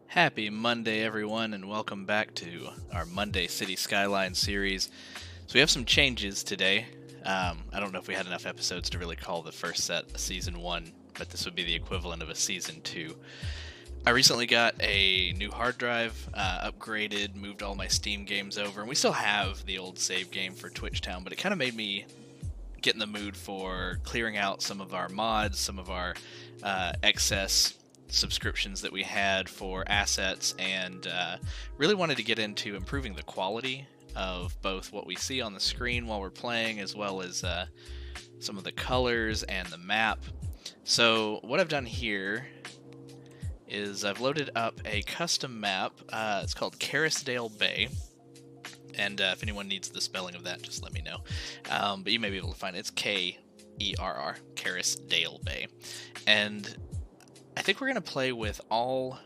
Happy Monday, everyone, and welcome back to our Monday City Skylines series. So we have some changes today. I don't know if we had enough episodes to really call the first set a Season 1, but this would be the equivalent of a Season 2. I recently got a new hard drive, upgraded, moved all my Steam games over, and we still have the old save game for Twitch Town, but it kind of made me get in the mood for clearing out some of our mods, some of our excess subscriptions that we had for assets, and really wanted to get into improving the quality of both what we see on the screen while we're playing, as well as some of the colors and the map. So what I've done here is I've loaded up a custom map. It's called Kerrisdale Bay. And if anyone needs the spelling of that, just let me know. But you may be able to find it. It's Kerr, Kerrisdale Bay. And I think we're going to play with all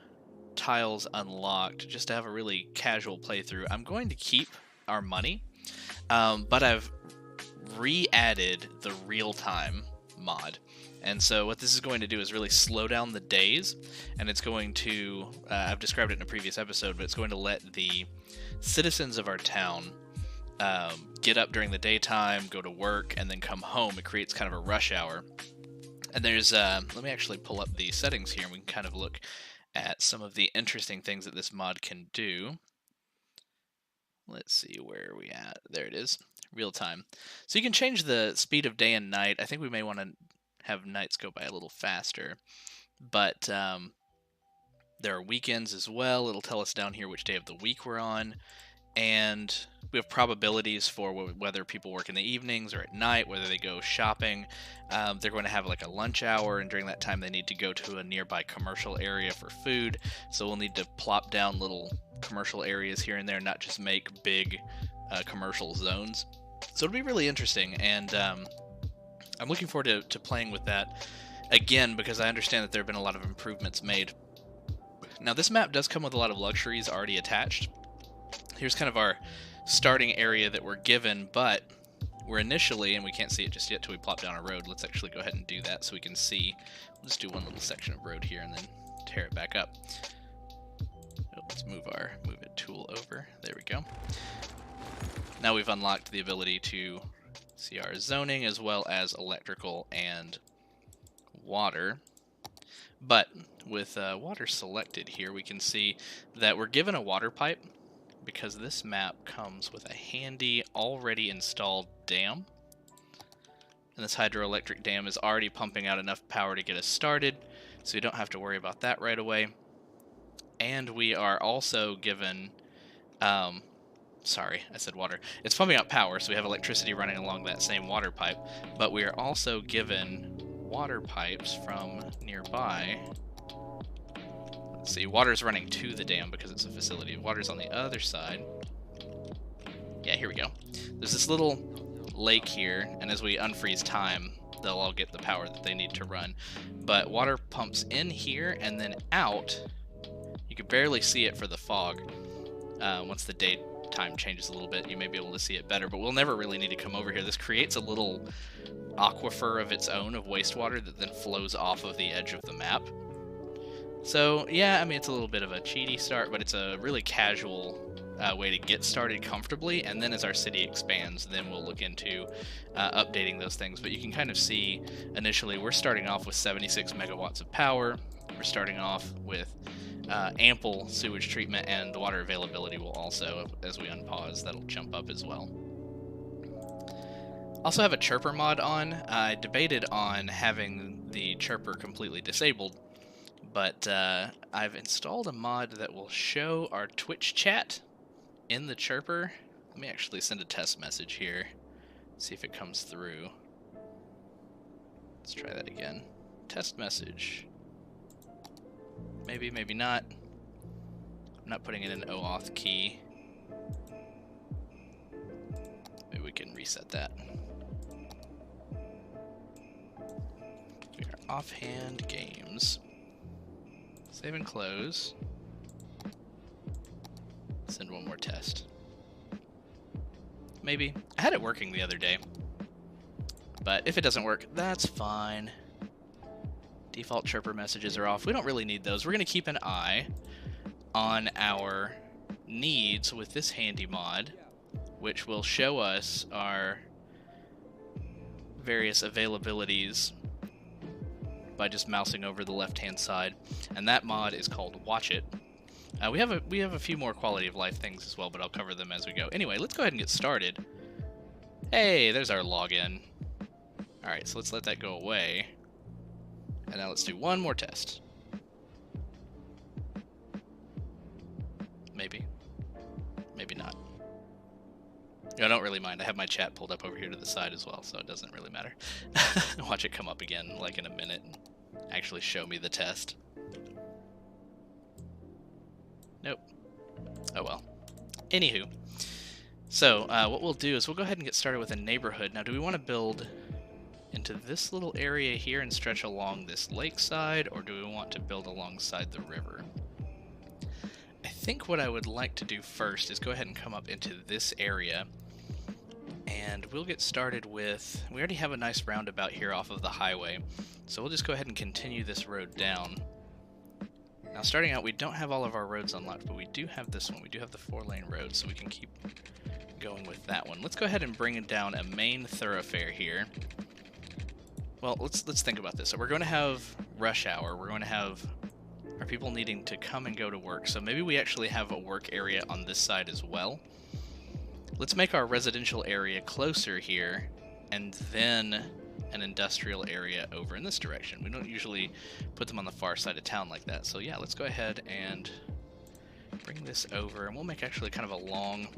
tiles unlocked just to have a really casual playthrough. I'm going to keep our money, but I've re-added the real-time mod. And so what this is going to do is really slow down the days, and it's going to, I've described it in a previous episode, but it's going to let the citizens of our town get up during the daytime, go to work, and then come home. It creates kind of a rush hour. And there's, let me actually pull up the settings here, and we can kind of look at some of the interesting things that this mod can do. Let's see, where are we at? There it is, real time. So you can change the speed of day and night. I think we may want to have nights go by a little faster, but there are weekends as well. It'll tell us down here which day of the week we're on, and we have probabilities for whether people work in the evenings or at night, whether they go shopping. They're going to have like a lunch hour, and during that time they need to go to a nearby commercial area for food, so we'll need to plop down little commercial areas here and there, not just make big commercial zones. So it'll be really interesting, and I'm looking forward to playing with that again, because I understand that there have been a lot of improvements made. Now this map does come with a lot of luxuries already attached. Here's kind of our starting area that we're given, but we're initially, and we can't see it just yet till we plop down a road. Let's actually go ahead and do that so we can see. We'll just do one little section of road here and then tear it back up. Oh, let's move it tool over. There we go. Now we've unlocked the ability to see our zoning as well as electrical and water. But with water selected here, we can see that we're given a water pipe because this map comes with a handy already installed dam. And this hydroelectric dam is already pumping out enough power to get us started, so we don't have to worry about that right away. And we are also given, sorry, I said water. It's pumping out power, so we have electricity running along that same water pipe, but we are also given water pipes from nearby. Let's see, water's running to the dam because it's a facility. Water's on the other side. Yeah, here we go. There's this little lake here, and as we unfreeze time, they'll all get the power that they need to run. But water pumps in here and then out. You can barely see it for the fog. Once the daytime changes a little bit, you may be able to see it better, but we'll never really need to come over here. This creates a little aquifer of its own of wastewater that then flows off of the edge of the map. So yeah, I mean, it's a little bit of a cheaty start, but it's a really casual way to get started comfortably, and then as our city expands, then we'll look into updating those things. But you can kind of see initially we're starting off with 76 megawatts of power. We're starting off with ample sewage treatment, and the water availability will also, as we unpause, that'll jump up as well. Also have a chirper mod on. I debated on having the chirper completely disabled, but I've installed a mod that will show our Twitch chat in the chirper. Let me actually send a test message here, see if it comes through. Let's try that again. Test message. Maybe, maybe not. I'm not putting in an OAuth key. Maybe we can reset that. We are offhand games. Save and close. Send one more test. Maybe. I had it working the other day. But if it doesn't work, that's fine. Default chirper messages are off. We don't really need those. We're going to keep an eye on our needs with this handy mod, which will show us our various availabilities by just mousing over the left-hand side, and that mod is called Watch It. We have a few more quality of life things as well, but I'll cover them as we go. Anyway, let's go ahead and get started. Hey, there's our login. Alright, so let's let that go away. And now let's do one more test. Maybe. Maybe not. I don't really mind. I have my chat pulled up over here to the side as well, so it doesn't really matter. Watch it come up again like in a minute and actually show me the test. Nope. Oh well. Anywho. So, what we'll do is we'll go ahead and get started with a neighborhood. Now, do we want to build into this little area here and stretch along this lakeside, or do we want to build alongside the river? I think what I would like to do first is go ahead and come up into this area, and we'll get started with, we already have a nice roundabout here off of the highway, so we'll just go ahead and continue this road down. Now starting out, we don't have all of our roads unlocked, but we do have this one. We do have the 4-lane road, so we can keep going with that one. Let's go ahead and bring down a main thoroughfare here. Well, let's think about this. So we're going to have rush hour. We're going to have our people needing to come and go to work. So maybe we actually have a work area on this side as well. Let's make our residential area closer here, and then an industrial area over in this direction. We don't usually put them on the far side of town like that. So yeah, let's go ahead and bring this over, and we'll make actually kind of a long,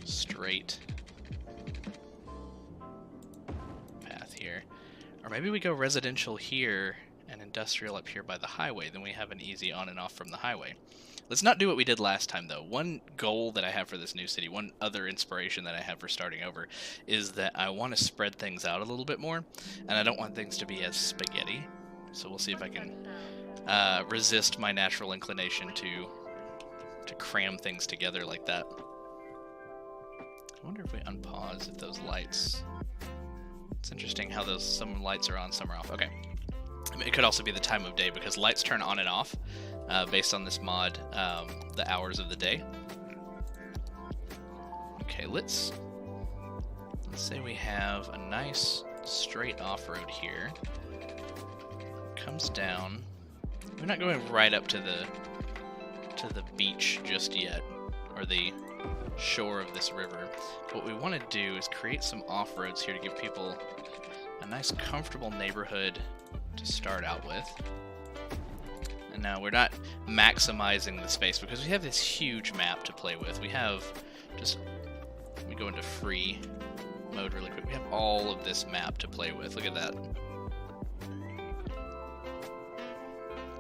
straight path here. Or maybe we go residential here and industrial up here by the highway, then we have an easy on and off from the highway. Let's not do what we did last time, though. One goal that I have for this new city, one other inspiration that I have for starting over, is that I want to spread things out a little bit more, and I don't want things to be as spaghetti. So we'll see if I can resist my natural inclination to cram things together like that. I wonder if we unpause if those lights... It's interesting how some lights are on, some are off. Okay. It could also be the time of day, because lights turn on and off based on this mod, the hours of the day. Okay, let's say we have a nice straight off-road here. Comes down. We're not going right up to the beach just yet, or the shore of this river. What we want to do is create some off-roads here to give people a nice comfortable neighborhood to start out with. And now we're not maximizing the space because we have this huge map to play with. We have let me go into free mode really quick. We have all of this map to play with. Look at that.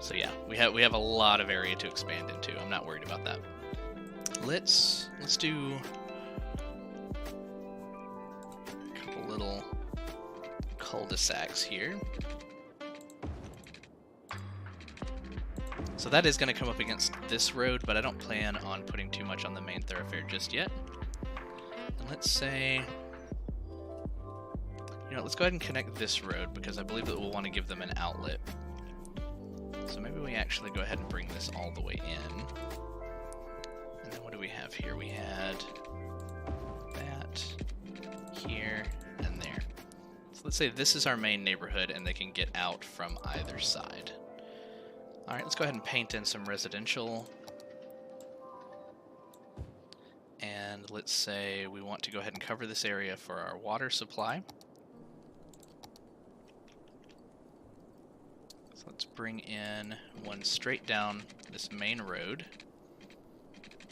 So yeah, we have a lot of area to expand into. I'm not worried about that. Let's do a couple little cul-de-sacs here. So that is going to come up against this road, but I don't plan on putting too much on the main thoroughfare just yet. And let's say, let's go ahead and connect this road, because I believe that we'll want to give them an outlet. So maybe we actually go ahead and bring this all the way in. And then what do we have here? We had that here and there. So let's say this is our main neighborhood, and they can get out from either side. Alright, let's go ahead and paint in some residential. And let's say we want to go ahead and cover this area for our water supply. So let's bring in one straight down this main road.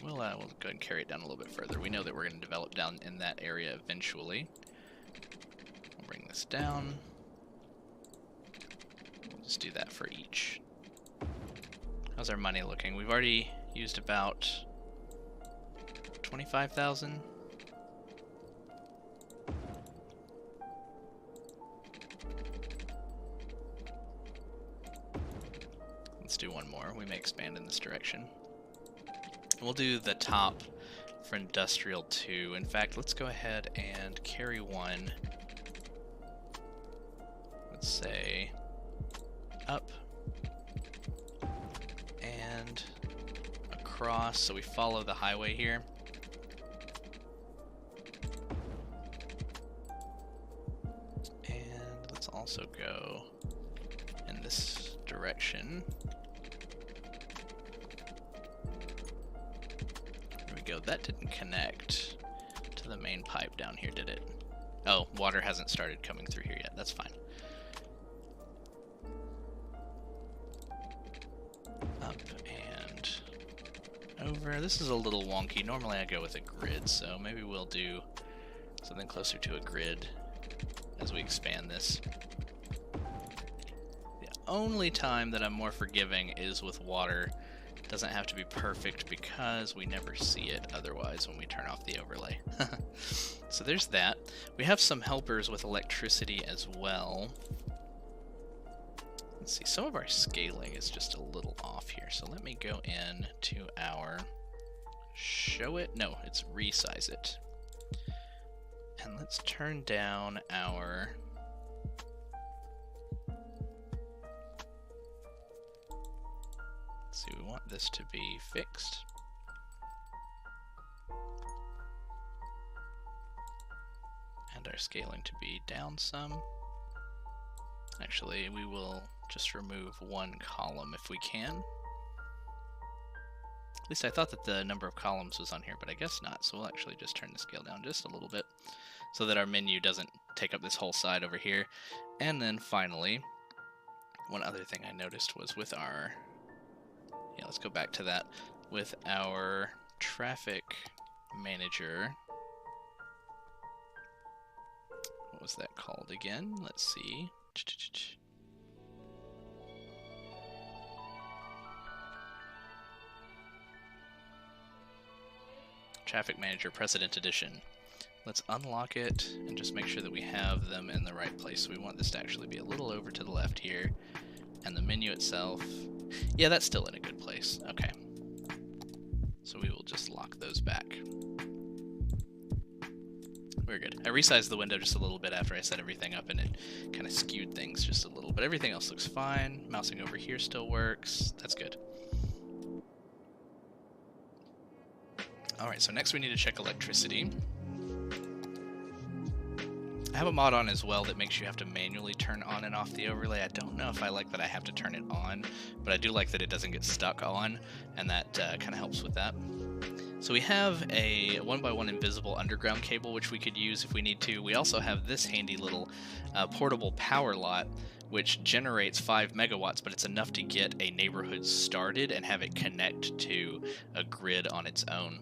We'll go ahead and carry it down a little bit further. We know that we're going to develop down in that area eventually. We'll bring this down. We'll just do that for each. How's our money looking? We've already used about 25,000. Let's do one more. We may expand in this direction. We'll do the top for Industrial 2. In fact, let's go ahead and carry one, let's say, up and across, so we follow the highway here. And let's also go in this direction. There we go. That didn't connect to the main pipe down here, did it? Oh, water hasn't started coming through here yet. That's fine. Up and over. This is a little wonky. Normally I go with a grid, so maybe we'll do something closer to a grid as we expand this. The only time that I'm more forgiving is with water. It doesn't have to be perfect because we never see it otherwise when we turn off the overlay. So there's that. We have some helpers with electricity as well. Let's see, some of our scaling is just a little off here, so let me go in to our show it. No, it's resize it. And let's turn down our let's see, we want this to be fixed. And our scaling to be down some. Actually, we will just remove one column if we can. At least I thought that the number of columns was on here, but I guess not. So we'll actually just turn the scale down just a little bit so that our menu doesn't take up this whole side over here. And then finally, one other thing I noticed was with our, yeah, let's go back to that, with our traffic manager. What was that called again? Let's see. Traffic Manager Precedent Edition. Let's unlock it and just make sure that we have them in the right place. So we want this to actually be a little over to the left here. And the menu itself, yeah, that's still in a good place. Okay. So we will just lock those back. We're good. I resized the window just a little bit after I set everything up, and it kind of skewed things just a little, but everything else looks fine. Mousing over here still works. That's good. Alright, so next we need to check electricity. I have a mod on as well that makes you have to manually turn on and off the overlay. I don't know if I like that I have to turn it on, but I do like that it doesn't get stuck on, and that kind of helps with that. So we have a 1x1 invisible underground cable, which we could use if we need to. We also have this handy little portable power lot, which generates 5 megawatts, but it's enough to get a neighborhood started and have it connect to a grid on its own.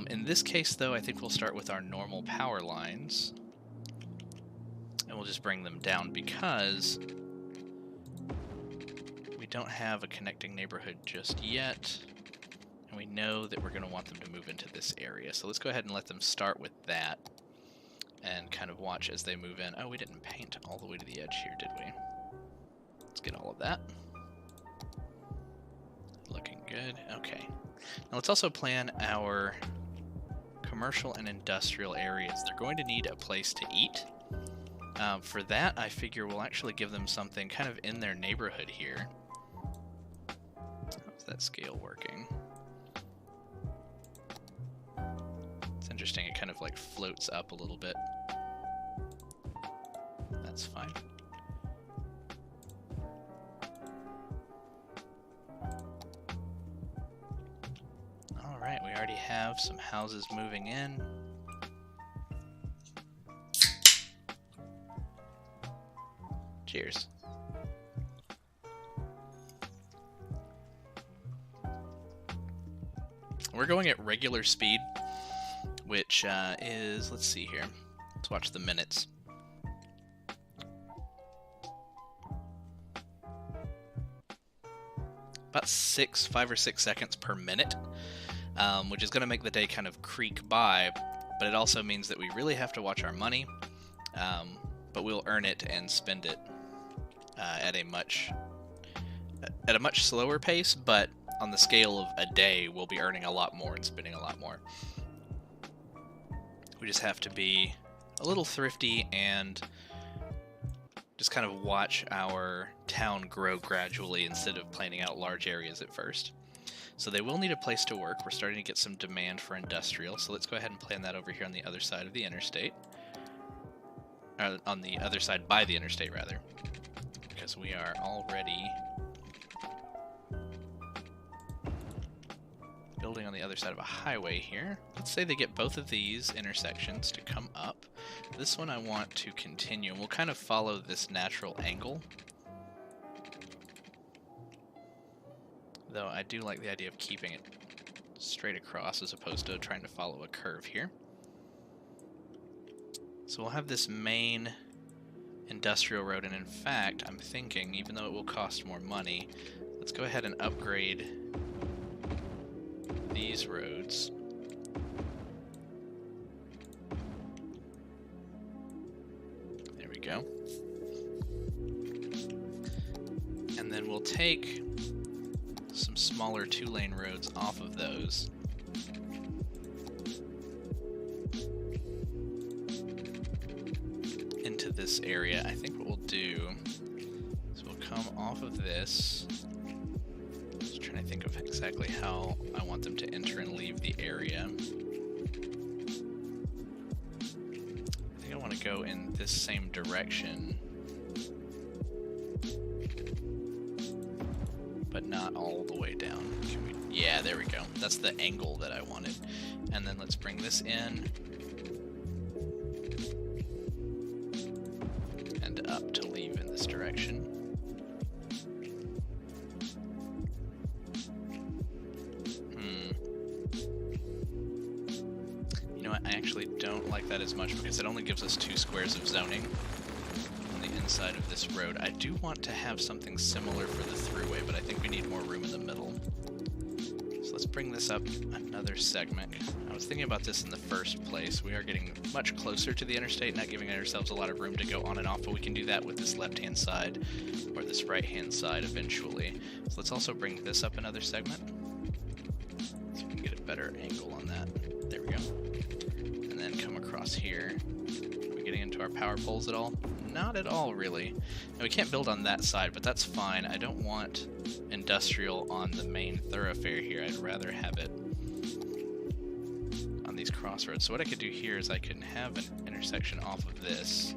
In this case, though, I think we'll start with our normal power lines. And we'll just bring them down because we don't have a connecting neighborhood just yet. And we know that we're going to want them to move into this area. So let's go ahead and let them start with that and kind of watch as they move in. Oh, we didn't paint all the way to the edge here, did we? Let's get all of that. Looking good. Okay. Now let's also plan our commercial and industrial areas. They're going to need a place to eat. For that, I figure we'll actually give them something kind of in their neighborhood here. How's that scale working? It's interesting, it kind of like floats up a little bit. That's fine. Alright, we already have some houses moving in. Cheers. We're going at regular speed, which is, let's see here. Let's watch the minutes. About 5 or 6 seconds per minute, which is going to make the day kind of creak by, but it also means that we really have to watch our money, but we'll earn it and spend it at a much slower pace, but on the scale of a day, we'll be earning a lot more and spending a lot more. We just have to be a little thrifty and just kind of watch our town grow gradually instead of planning out large areas at first. So they will need a place to work. We're starting to get some demand for industrial, so let's go ahead and plan that over here on the other side of the interstate. On the other side by the interstate, rather. Because we are already building on the other side of a highway here. Let's say they get both of these intersections to come up. This one I want to continue, and we'll kind of follow this natural angle. Though I do like the idea of keeping it straight across as opposed to trying to follow a curve here. So we'll have this main industrial road, and in fact, I'm thinking, even though it will cost more money, let's go ahead and upgrade these roads. There we go. And then we'll take some smaller 2-lane roads off of those. Into this area. I think what we'll do is we'll come off of this. Just trying to think of exactly how I want them to enter and leave the area. I think I want to go in this same direction, but not all the way down. Yeah, there we go. That's the angle that I wanted. And then let's bring this in and up to leave in this direction. You know what? I actually don't like that as much because it only gives us 2 squares of zoning on the inside of this road. I do want to have something similar for the throughway, but I think we need more room in the middle. So let's bring this up another segment. I was thinking about this in the first place. We are getting much closer to the interstate, not giving ourselves a lot of room to go on and off, but we can do that with this left-hand side or this right-hand side eventually. So let's also bring this up another segment so we can get a better angle on that. There we go. And then come across here. Are we getting into our power poles at all? Not at all, really. Now, we can't build on that side, but that's fine. I don't want industrial on the main thoroughfare here. I'd rather have it on these crossroads. So what I could do here is I can have an intersection off of this.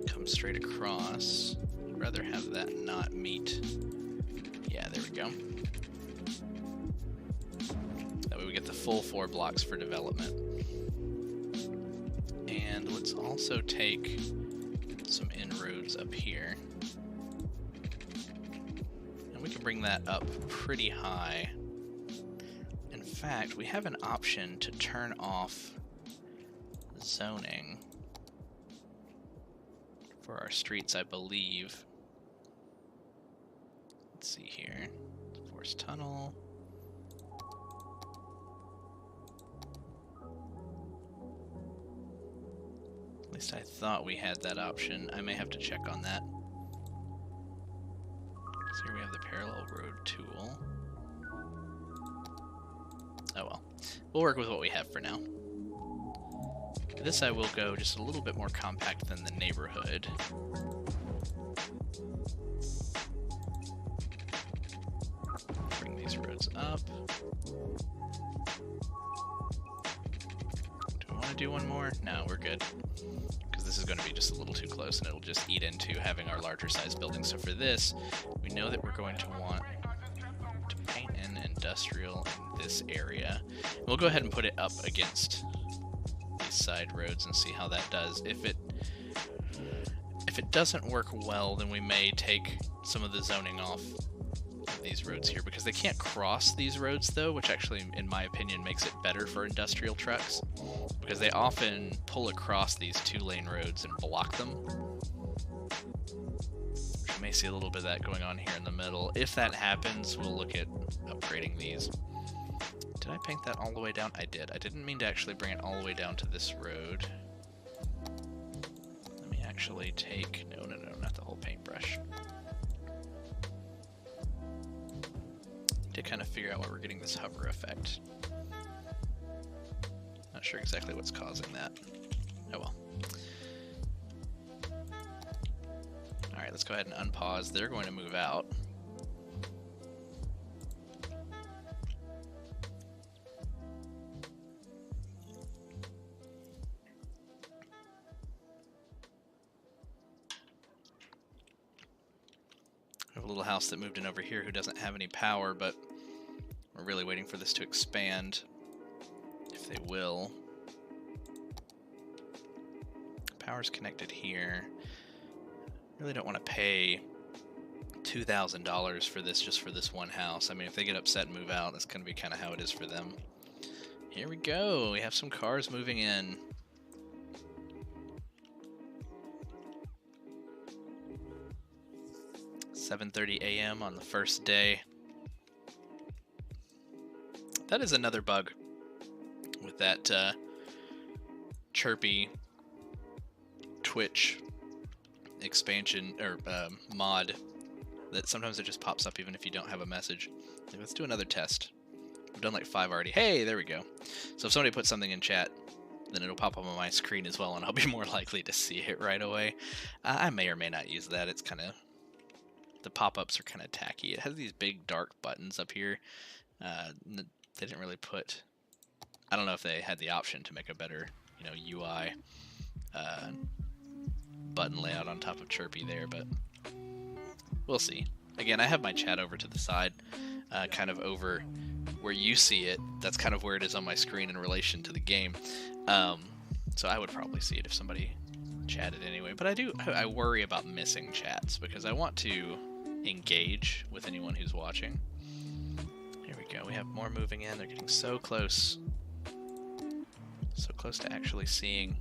Come straight across. I'd rather have that not meet. Yeah, there we go. That way we get the full 4 blocks for development. And let's also take some inroads up here. And we can bring that up pretty high. In fact, we have an option to turn off zoning for our streets, I believe. Let's see here. Forest Tunnel. At least I thought we had that option. I may have to check on that. So here we have the parallel road tool. Oh well. We'll work with what we have for now. This I will go just a little bit more compact than the neighborhood. Bring these roads up. Do I want to do one more? No, we're good. Because this is going to be just a little too close and it'll just eat into having our larger size buildings. So for this, we know that we're going to want to paint in industrial in this area. We'll go ahead and put it up against these side roads and see how that does. If it doesn't work well, then we may take some of the zoning off of these roads here, because they can't cross these roads though, which actually, in my opinion, makes it better for industrial trucks, because they often pull across these 2-lane roads and block them. We may see a little bit of that going on here in the middle. If that happens, we'll look at upgrading these. Did I paint that all the way down? I did. I didn't mean to actually bring it all the way down to this road. Let me actually take... No, not the whole paintbrush. To kind of figure out why we're getting this hover effect. Not sure exactly what's causing that. Oh well. Alright, let's go ahead and unpause. They're going to move out. have a little house that moved in over here who doesn't have any power, but we're really waiting for this to expand, if they will. Power's connected here. Really don't want to pay $2,000 for this, just for this one house. I mean, if they get upset and move out, that's going to be kind of how it is for them. Here we go. We have some cars moving in. $7:30 a.m. on the first day. That is another bug with that chirpy Twitch expansion or mod, that sometimes it just pops up even if you don't have a message. Like, let's do another test. I've done like 5 already. Hey, there we go. So if somebody puts something in chat, then it'll pop up on my screen as well, and I'll be more likely to see it right away. I may or may not use that. It's kind of, the pop-ups are kind of tacky. It has these big dark buttons up here. They didn't really put, I don't know if they had the option to make a better, you know, UI button layout on top of Chirpy there, but we'll see. Again, I have my chat over to the side, kind of over where you see it. That's kind of where it is on my screen in relation to the game. So I would probably see it if somebody chatted anyway. But I worry about missing chats because I want to engage with anyone who's watching. Here we go. We have more moving in. They're getting so close. So close to actually seeing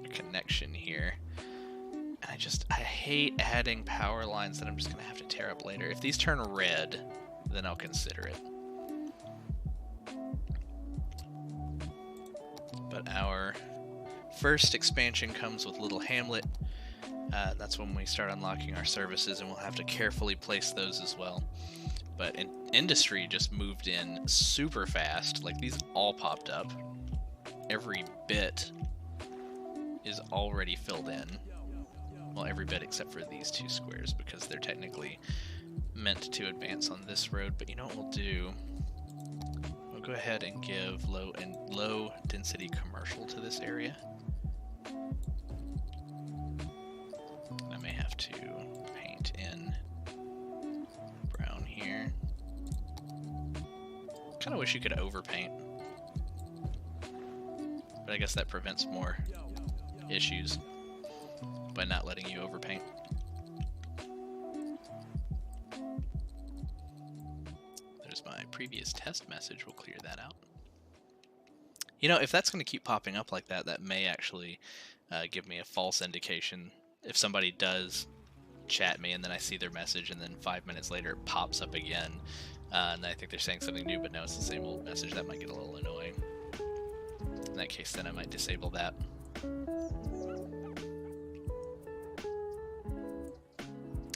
a connection here. And I hate adding power lines that I'm just going to have to tear up later. If these turn red, then I'll consider it. But our first expansion comes with Little Hamlet. That's when we start unlocking our services, and we'll have to carefully place those as well. But industry just moved in super fast. Like, these all popped up. Every bit is already filled in. Well, every bit except for these 2 squares, because they're technically meant to advance on this road. But you know what we'll do? We'll go ahead and give low density commercial to this area. I may have to paint in brown here. Kind of wish you could overpaint, but I guess that prevents more issues by not letting you overpaint. There's my previous test message. We'll clear that out. You know, if that's going to keep popping up like that, that may actually give me a false indication. If somebody does chat me and then I see their message and then 5 minutes later it pops up again, and I think they're saying something new, but no, it's the same old message, that might get a little annoying. In that case, then I might disable that.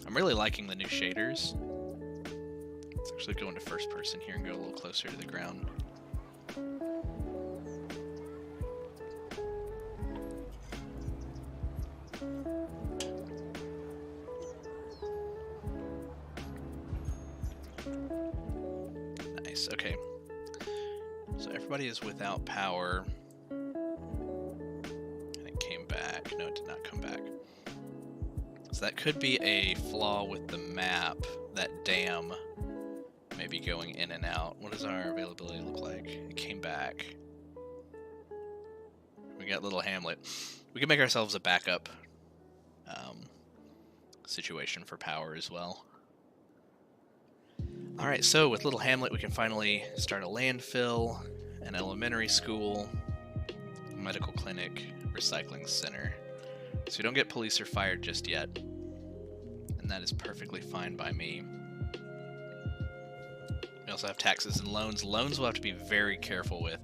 I'm really liking the new shaders. Let's actually go into first person here and go a little closer to the ground. Nice, okay. So everybody is without power. And it came back. No, it did not come back. So that could be a flaw with the map, that dam may be going in and out. What does our availability look like? It came back. We got Little Hamlet. We can make ourselves a backup situation for power as well. Alright, so with Little Hamlet we can finally start a landfill, an elementary school, a medical clinic, recycling center. So we don't get police or fire just yet, and that is perfectly fine by me. We also have taxes and loans. Loans we'll have to be very careful with.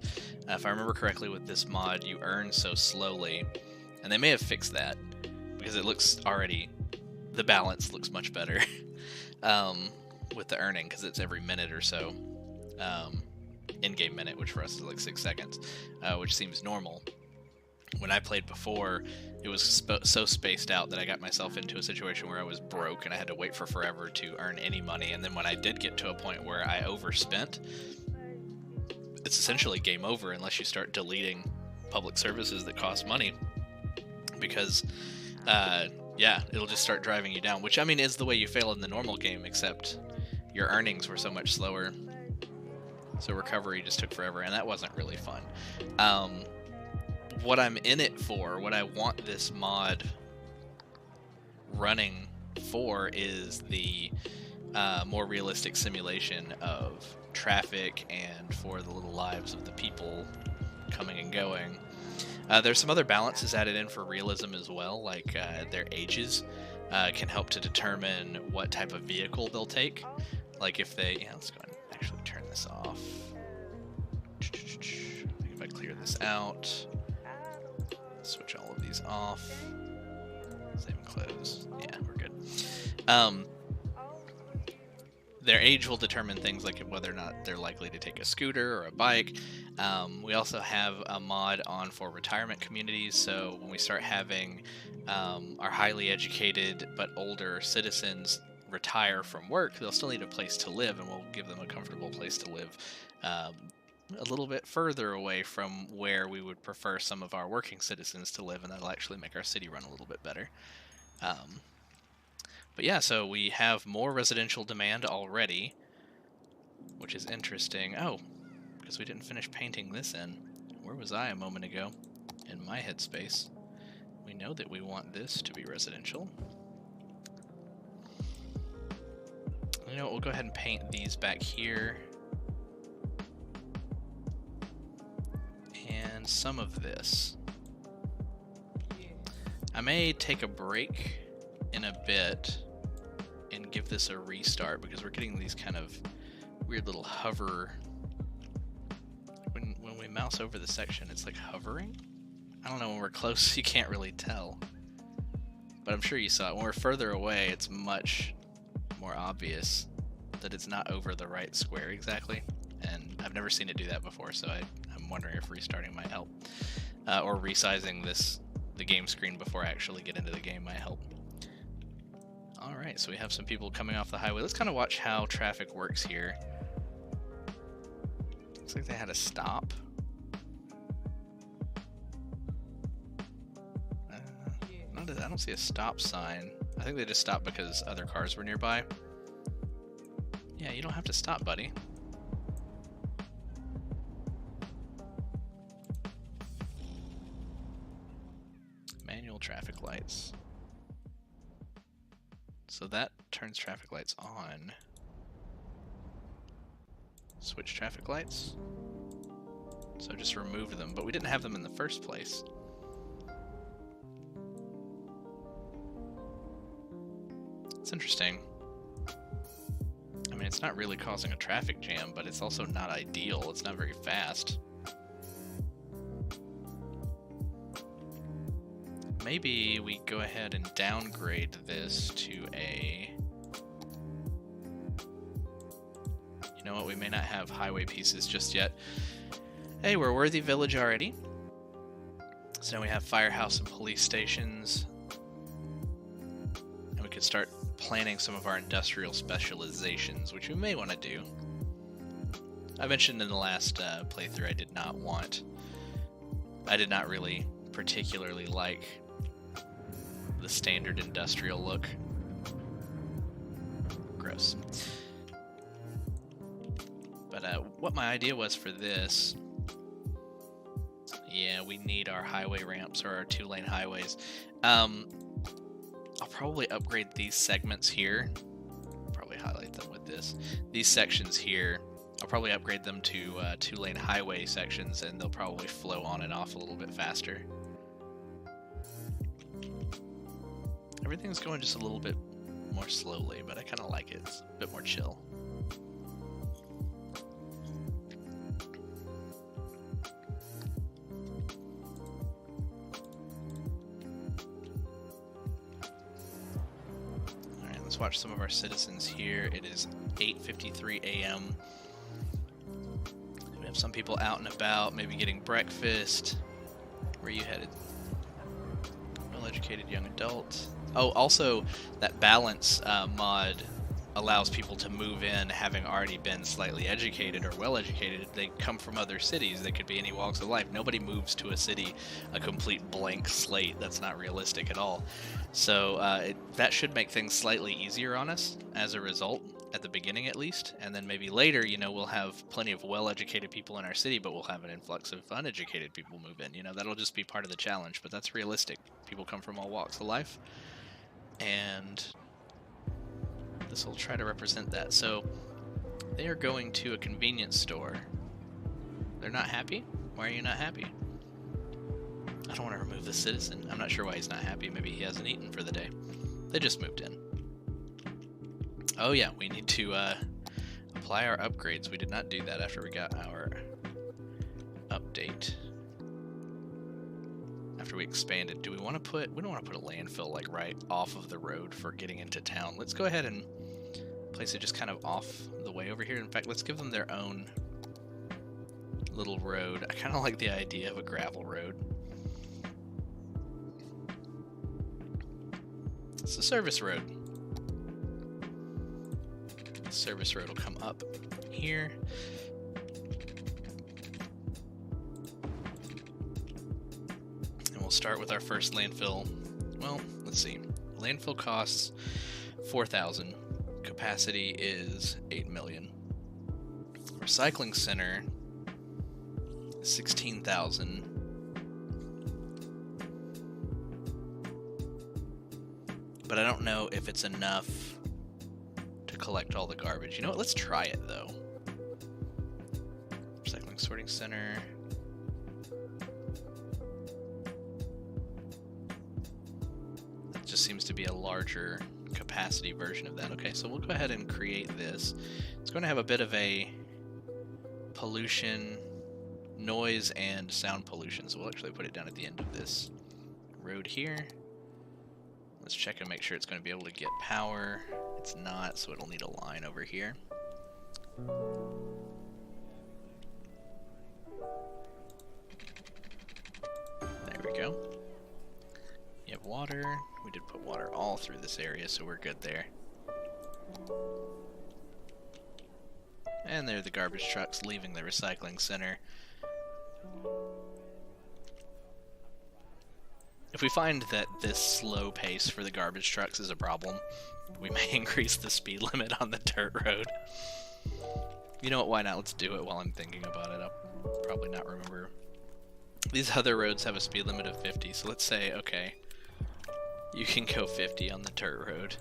If I remember correctly with this mod, you earn so slowly, and they may have fixed that, because it looks already, the balance looks much better with the earning, because it's every minute or so. In-game minute, which for us is like 6 seconds, which seems normal. When I played before, it was so spaced out that I got myself into a situation where I was broke and I had to wait for forever to earn any money. And then when I did get to a point where I overspent, it's essentially game over unless you start deleting public services that cost money. Because Yeah, it'll just start driving you down, which I mean is the way you fail in the normal game, except your earnings were so much slower. So recovery just took forever, and that wasn't really fun. What I'm in it for, what I want this mod running for, is the more realistic simulation of traffic and for the little lives of the people coming and going. There's some other balances added in for realism as well, like their ages can help to determine what type of vehicle they'll take. Like if they, yeah, let's go ahead and actually turn this off. If I clear this out, switch all of these off, save and close. Yeah, we're good. Their age will determine things like whether or not they're likely to take a scooter or a bike. We also have a mod on for retirement communities, so when we start having our highly educated but older citizens retire from work, they'll still need a place to live, and we'll give them a comfortable place to live a little bit further away from where we would prefer some of our working citizens to live, and that'll actually make our city run a little bit better. But yeah, so we have more residential demand already, which is interesting. Oh, because we didn't finish painting this in. Where was I a moment ago? In my headspace. We know that we want this to be residential. You know what, we'll go ahead and paint these back here. And some of this. I may take a break in a bit and give this a restart, because we're getting these kind of weird little hover. When we mouse over the section, it's like hovering. I don't know, when we're close you can't really tell, but I'm sure you saw it. When we're further away, it's much more obvious that it's not over the right square exactly, and I've never seen it do that before, so I'm wondering if restarting might help, or resizing the game screen before I actually get into the game might help. Alright, so we have some people coming off the highway. Let's kind of watch how traffic works here. Looks like they had a stop. I don't see a stop sign. I think they just stopped because other cars were nearby. Yeah, you don't have to stop, buddy. Manual traffic lights. So that turns traffic lights on. Switch traffic lights. So just remove them, but we didn't have them in the first place. It's interesting. I mean, it's not really causing a traffic jam, but it's also not ideal. It's not very fast. Maybe we go ahead and downgrade this to a... You know what, we may not have highway pieces just yet. Hey, we're a worthy village already. So now we have firehouse and police stations. And we could start planning some of our industrial specializations, which we may want to do. I mentioned in the last playthrough I did not really particularly like the standard industrial look. Gross. But what my idea was for this, yeah, we need our highway ramps, or our 2-lane highways. I'll probably upgrade these segments here. Probably highlight them with this. These sections here, I'll probably upgrade them to 2-lane highway sections, and they'll probably flow on and off a little bit faster. Everything's going just a little bit more slowly, but I kind of like it. It's a bit more chill. Alright, let's watch some of our citizens here. It is 8:53 a.m. We have some people out and about, maybe getting breakfast. Where are you headed? Well-educated young adult. Oh, also, that balance mod allows people to move in having already been slightly educated or well educated. They come from other cities. They could be any walks of life. Nobody moves to a city a complete blank slate. That's not realistic at all. So that should make things slightly easier on us as a result, at the beginning at least. And then maybe later, you know, we'll have plenty of well-educated people in our city, but we'll have an influx of uneducated people move in. You know, that'll just be part of the challenge, but that's realistic. People come from all walks of life, and this will try to represent that. So they are going to a convenience store. They're not happy? Why are you not happy? I don't want to remove the citizen. I'm not sure why he's not happy. Maybe he hasn't eaten for the day. They just moved in. Oh yeah, we need to apply our upgrades. We did not do that after we got our update. After we expanded. Do we want to put... We don't want to put a landfill like right off of the road for getting into town. Let's go ahead and place it just kind of off the way over here. In fact, let's give them their own little road. I kind of like the idea of a gravel road. It's a service road. The service road will come up here. And we'll start with our first landfill. Well, let's see. Landfill costs 4,000. Capacity is 8 million. Recycling center, 16,000. But I don't know if it's enough to collect all the garbage. You know what? Let's try it, though. Recycling sorting center. That just seems to be a larger capacity version of that. Okay, so we'll go ahead and create this. It's going to have a bit of a pollution, noise, and sound pollution. So we'll actually put it down at the end of this road here. Let's check and make sure it's going to be able to get power. It's not, so it'll need a line over here. There we go. You have water. We did put water all through this area, so we're good there. And there are the garbage trucks leaving the recycling center. If we find that this slow pace for the garbage trucks is a problem, we may increase the speed limit on the dirt road. You know what, why not? Let's do it while I'm thinking about it. I'll probably not remember. These other roads have a speed limit of 50, so let's say, okay, you can go 50 on the dirt road.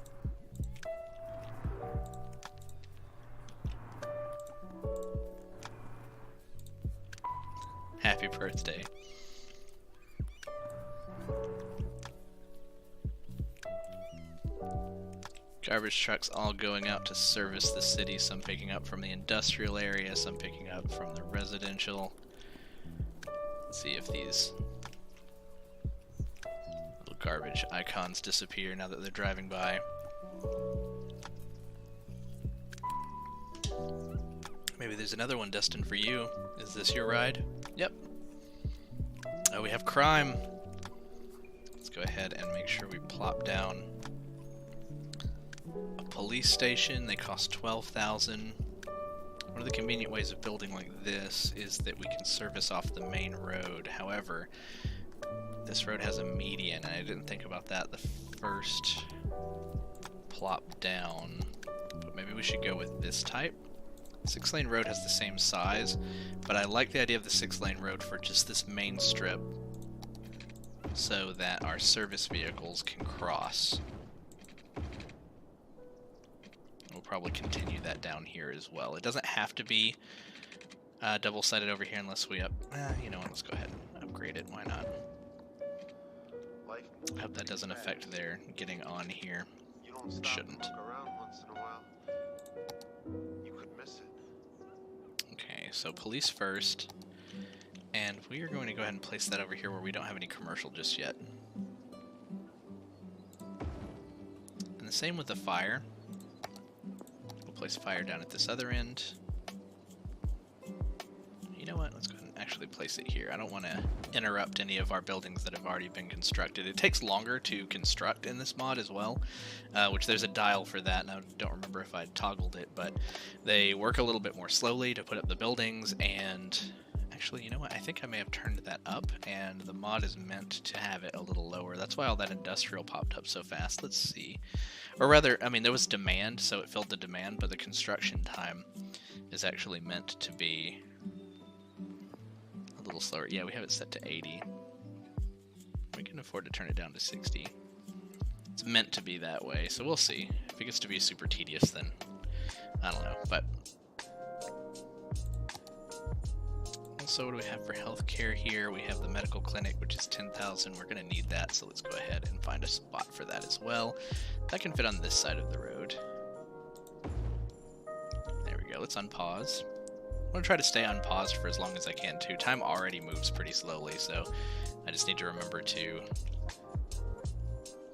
Happy birthday. Garbage trucks all going out to service the city, some picking up from the industrial area, some picking up from the residential. Let's see if these little garbage icons disappear now that they're driving by. Maybe there's another one destined for you. Is this your ride? Yep. Oh, we have crime. Let's go ahead and make sure we plop down a police station. They cost 12,000. One of the convenient ways of building like this is that we can service off the main road. However, this road has a median, and I didn't think about that the first plop down. But maybe we should go with this type. 6-lane road has the same size, but I like the idea of the 6-lane road for just this main strip so that our service vehicles can cross. We'll probably continue that down here as well. It doesn't have to be double-sided over here unless we you know what, let's go ahead and upgrade it. Why not? I hope that doesn't affect their getting on here. It shouldn't. Okay, so police first. And we are going to go ahead and place that over here where we don't have any commercial just yet. And the same with the fire. We'll place fire down at this other end. You know what? Let's go ahead and actually place it here. I don't want to interrupt any of our buildings that have already been constructed. It takes longer to construct in this mod as well, which there's a dial for that, and I don't remember if I toggled it, but they work a little bit more slowly to put up the buildings, and actually, you know what? I think I may have turned that up, and the mod is meant to have it a little lower. That's why all that industrial popped up so fast. Let's see. Or rather, I mean, there was demand, so it filled the demand, but the construction time is actually meant to be a little slower. Yeah, we have it set to 80. We can afford to turn it down to 60. It's meant to be that way, so we'll see. If it gets to be super tedious, then I don't know, but... Also, what do we have for healthcare here? We have the medical clinic, which is 10,000. We're going to need that, so let's go ahead and find a spot for that as well. That can fit on this side of the road. There we go. Let's unpause. I'm going to try to stay unpaused for as long as I can, too. Time already moves pretty slowly, so I just need to remember to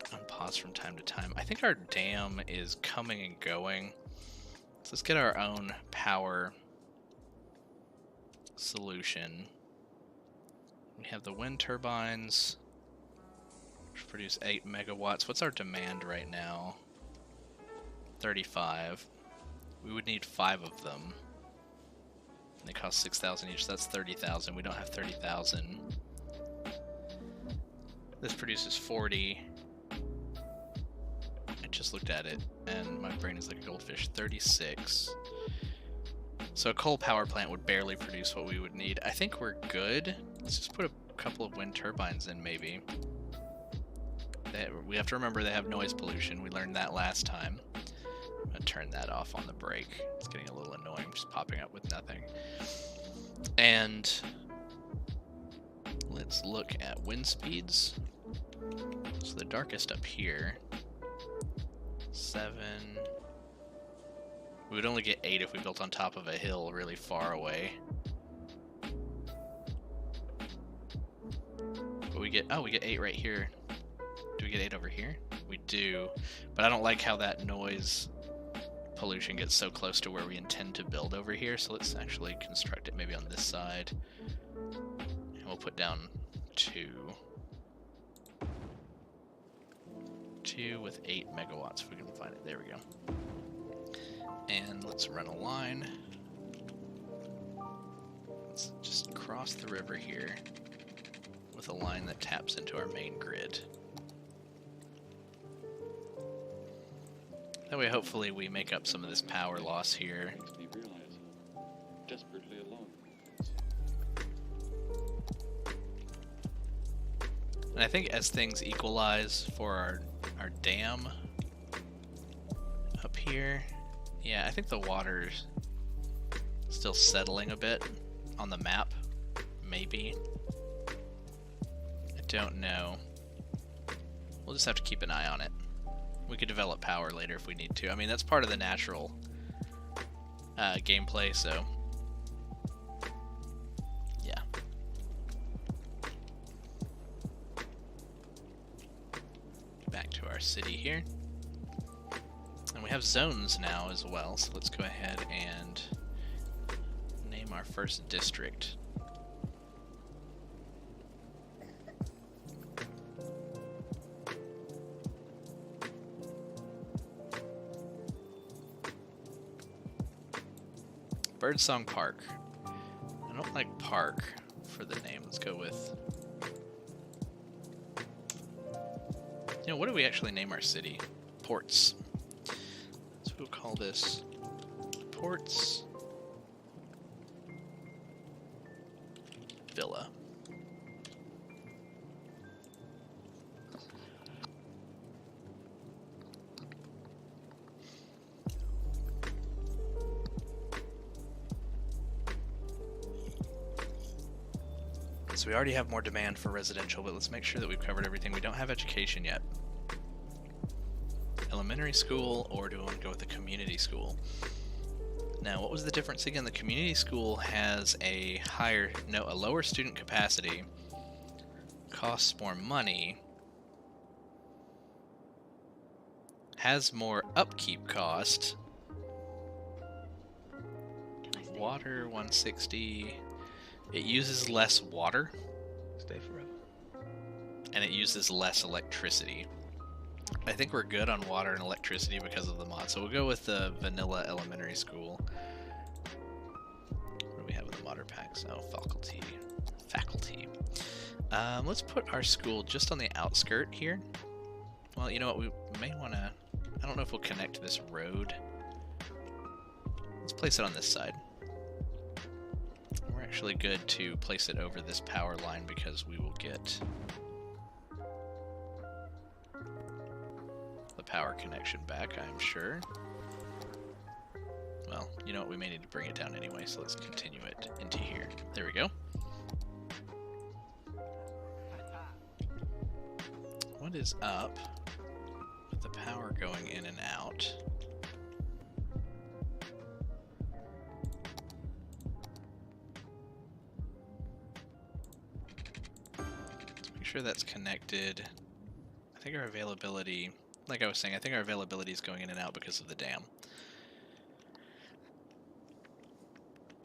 unpause from time to time. I think our dam is coming and going, so let's get our own power solution. We have the wind turbines, which produce 8 megawatts. What's our demand right now? 35. We would need 5 of them. They cost 6,000 each, so that's 30,000. We don't have 30,000. This produces 40. I just looked at it, and my brain is like a goldfish. 36. So a coal power plant would barely produce what we would need. I think we're good. Let's just put a couple of wind turbines in, maybe. We have to remember they have noise pollution. We learned that last time. I'm going to turn that off on the break. It's getting a little annoying, just popping up with nothing. And let's look at wind speeds. So the darkest up here, 7... We would only get 8 if we built on top of a hill really far away. But we get 8 right here. Do we get 8 over here? We do. But I don't like how that noise pollution gets so close to where we intend to build over here, so let's actually construct it maybe on this side. And we'll put down 2. 2 with 8 megawatts if we can find it. There we go. And let's run a line. Let's just cross the river here with a line that taps into our main grid. That way, hopefully, we make up some of this power loss here. Desperately alone. And I think as things equalize for our dam up here, yeah, I think the water's still settling a bit on the map, maybe. I don't know. We'll just have to keep an eye on it. We could develop power later if we need to. I mean, that's part of the natural gameplay, so yeah. Back to our city here. And we have zones now as well, so let's go ahead and name our first district. Birdsong Park. I don't like park for the name. Let's go with... You know, what do we actually name our city? Ports. So we'll call this Ports Villa. So we already have more demand for residential, but let's make sure that we've covered everything. We don't have education yet. Elementary school, or do we want to go with the community school? Now, what was the difference again? The community school has a lower student capacity, costs more money, has more upkeep cost, water 160, It uses less water, Stay forever. and it uses less electricity. I think we're good on water and electricity because of the mod, so we'll go with the vanilla elementary school. What do we have in the modder packs? Oh, faculty. Let's put our school just on the outskirt here. Well, you know what, we may want to... I don't know if we'll connect to this road. Let's place it on this side. We're actually good to place it over this power line because we will get the power connection back, I'm sure. Well, you know what, we may need to bring it down anyway, so let's continue it into here. There we go. What is up with the power going in and out? Let's make sure that's connected. I think our availability, like I was saying, I think our availability is going in and out because of the dam.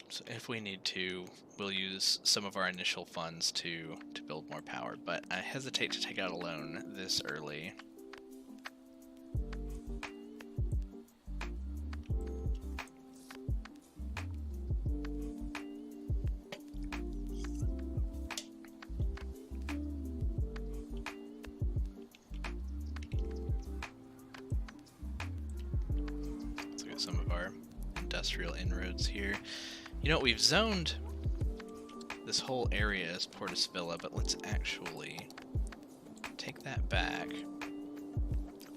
So if we need to, we'll use some of our initial funds to build more power, but I hesitate to take out a loan this early. Let's look at some of our industrial inroads here. You know, we've zoned this whole area as Portis Villa, but let's actually take that back.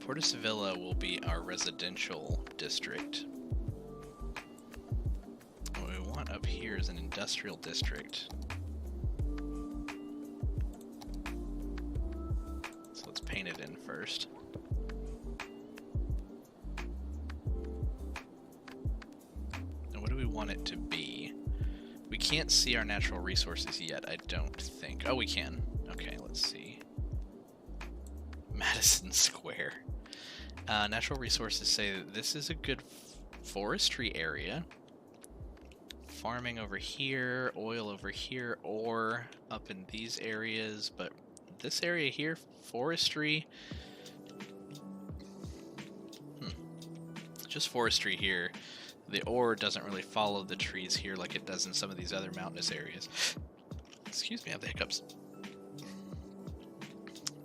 Portis Villa will be our residential district. What we want up here is an industrial district. So let's paint it in first. And what do we want it to be? We can't see our natural resources yet, I don't think. Oh, we can. Okay, let's see. Madison Square. Natural resources say that this is a good forestry area. Farming over here, oil over here, ore up in these areas, but this area here, forestry. Just forestry here. The ore doesn't really follow the trees here like it does in some of these other mountainous areas. Excuse me, I have the hiccups.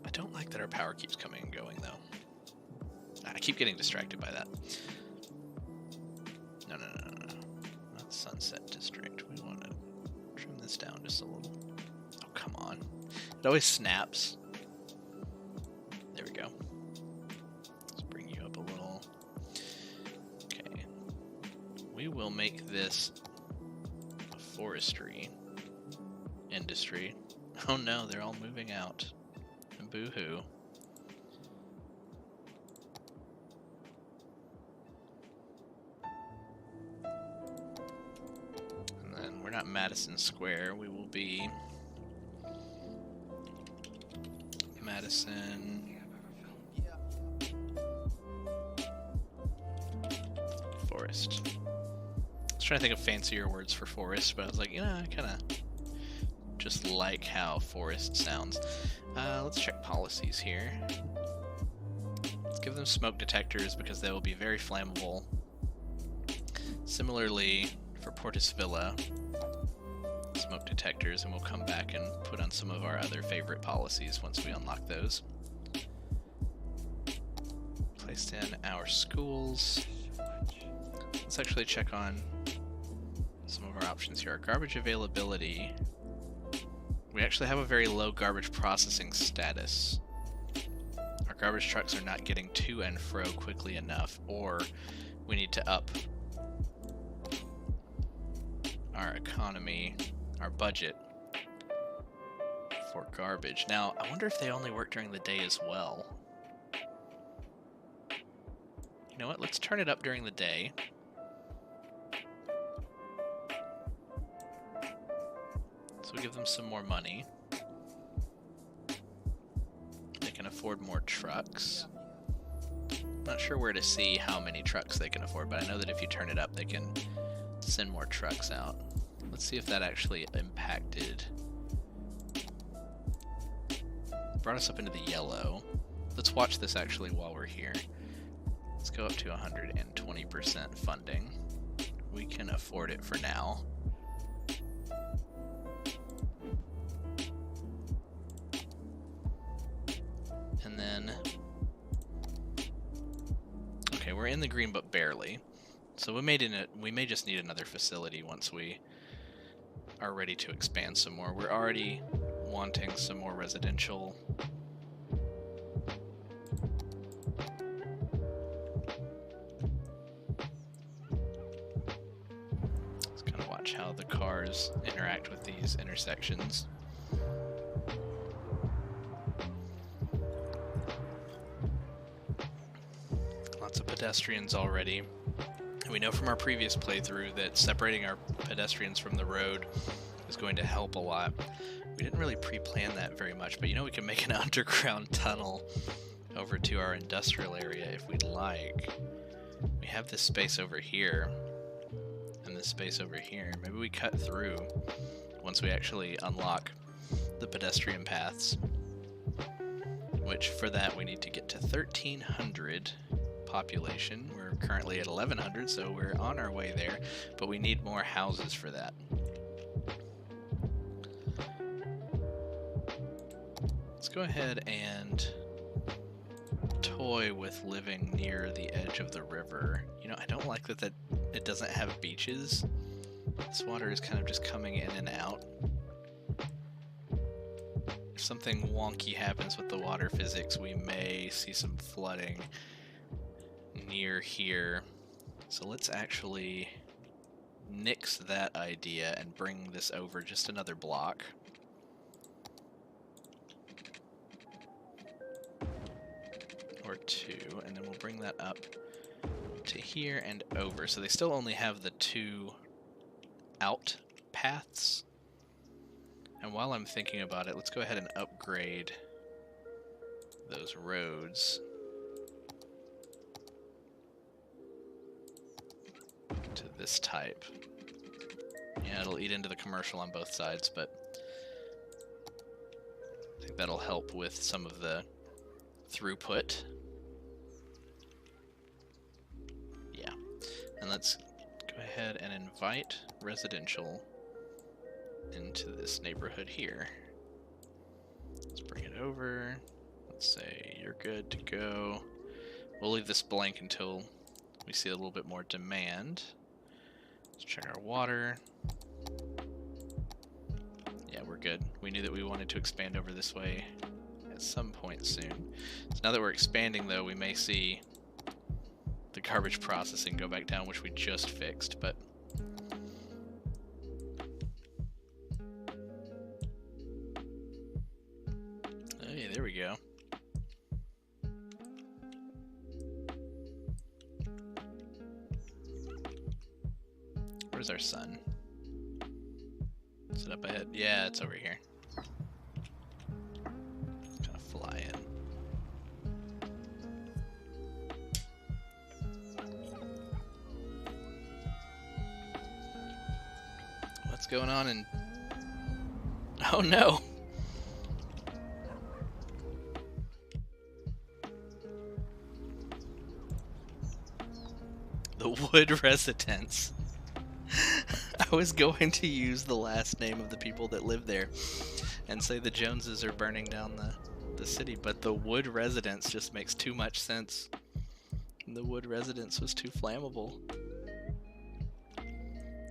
I don't like that our power keeps coming and going, though. I keep getting distracted by that. No. Not Sunset District. We want to trim this down just a little. Oh, come on. It always snaps. There we go. Let's bring you up a little. Okay. We will make this a forestry industry. Oh no, they're all moving out. Boo-hoo. And then we're not Madison Square, we will be Madison Forest. I was trying to think of fancier words for forest, but I was like, I kind of just like how forest sounds. Let's check policies here. Let's give them smoke detectors because they will be very flammable. Similarly, for Portis Villa, smoke detectors, and we'll come back and put on some of our other favorite policies once we unlock those. Placed in our schools. Let's actually check on some of our options here. Our garbage availability. We actually have a very low garbage processing status. Our garbage trucks are not getting to and fro quickly enough, or we need to up our economy, our budget for garbage. Now, I wonder if they only work during the day as well. You know what? Let's turn it up during the day. So we give them some more money. They can afford more trucks. Not sure where to see how many trucks they can afford, but I know that if you turn it up, they can send more trucks out. Let's see if that actually impacted. Brought us up into the yellow. Let's watch this actually while we're here. Let's go up to 120% funding. We can afford it for now. And then, okay, we're in the green, but barely. So we may just need another facility once we are ready to expand some more. We're already wanting some more residential. Let's kind of watch how the cars interact with these intersections. Lots of pedestrians already. We know from our previous playthrough that separating our pedestrians from the road is going to help a lot. We didn't really pre-plan that very much, but you know we can make an underground tunnel over to our industrial area if we'd like. We have this space over here and this space over here. Maybe we cut through once we actually unlock the pedestrian paths, which for that we need to get to 1,300 population. We're currently at 1,100, so we're on our way there, but we need more houses for that. Let's go ahead and toy with living near the edge of the river. You know, I don't like that it doesn't have beaches. This water is kind of just coming in and out. If something wonky happens with the water physics, we may see some flooding near here. So let's actually nix that idea and bring this over just another block. Or two, and then we'll bring that up to here and over. So they still only have the two out paths. And while I'm thinking about it, let's go ahead and upgrade those roads to this type. Yeah, it'll eat into the commercial on both sides, but I think that'll help with some of the throughput. Yeah, and let's go ahead and invite residential into this neighborhood here. Let's bring it over. Let's say you're good to go. We'll leave this blank until we see a little bit more demand. Let's check our water. Yeah, we're good. We knew that we wanted to expand over this way at some point soon. So now that we're expanding, though, we may see the garbage processing go back down, which we just fixed, but hey, there we go. Where's our sun? Is it up ahead? Yeah, it's over here. Kind of fly in. What's going on in... Oh no! The Wood Residence. I was going to use the last name of the people that live there and say the Joneses are burning down the city, but the Wood Residence just makes too much sense. The Wood Residence was too flammable.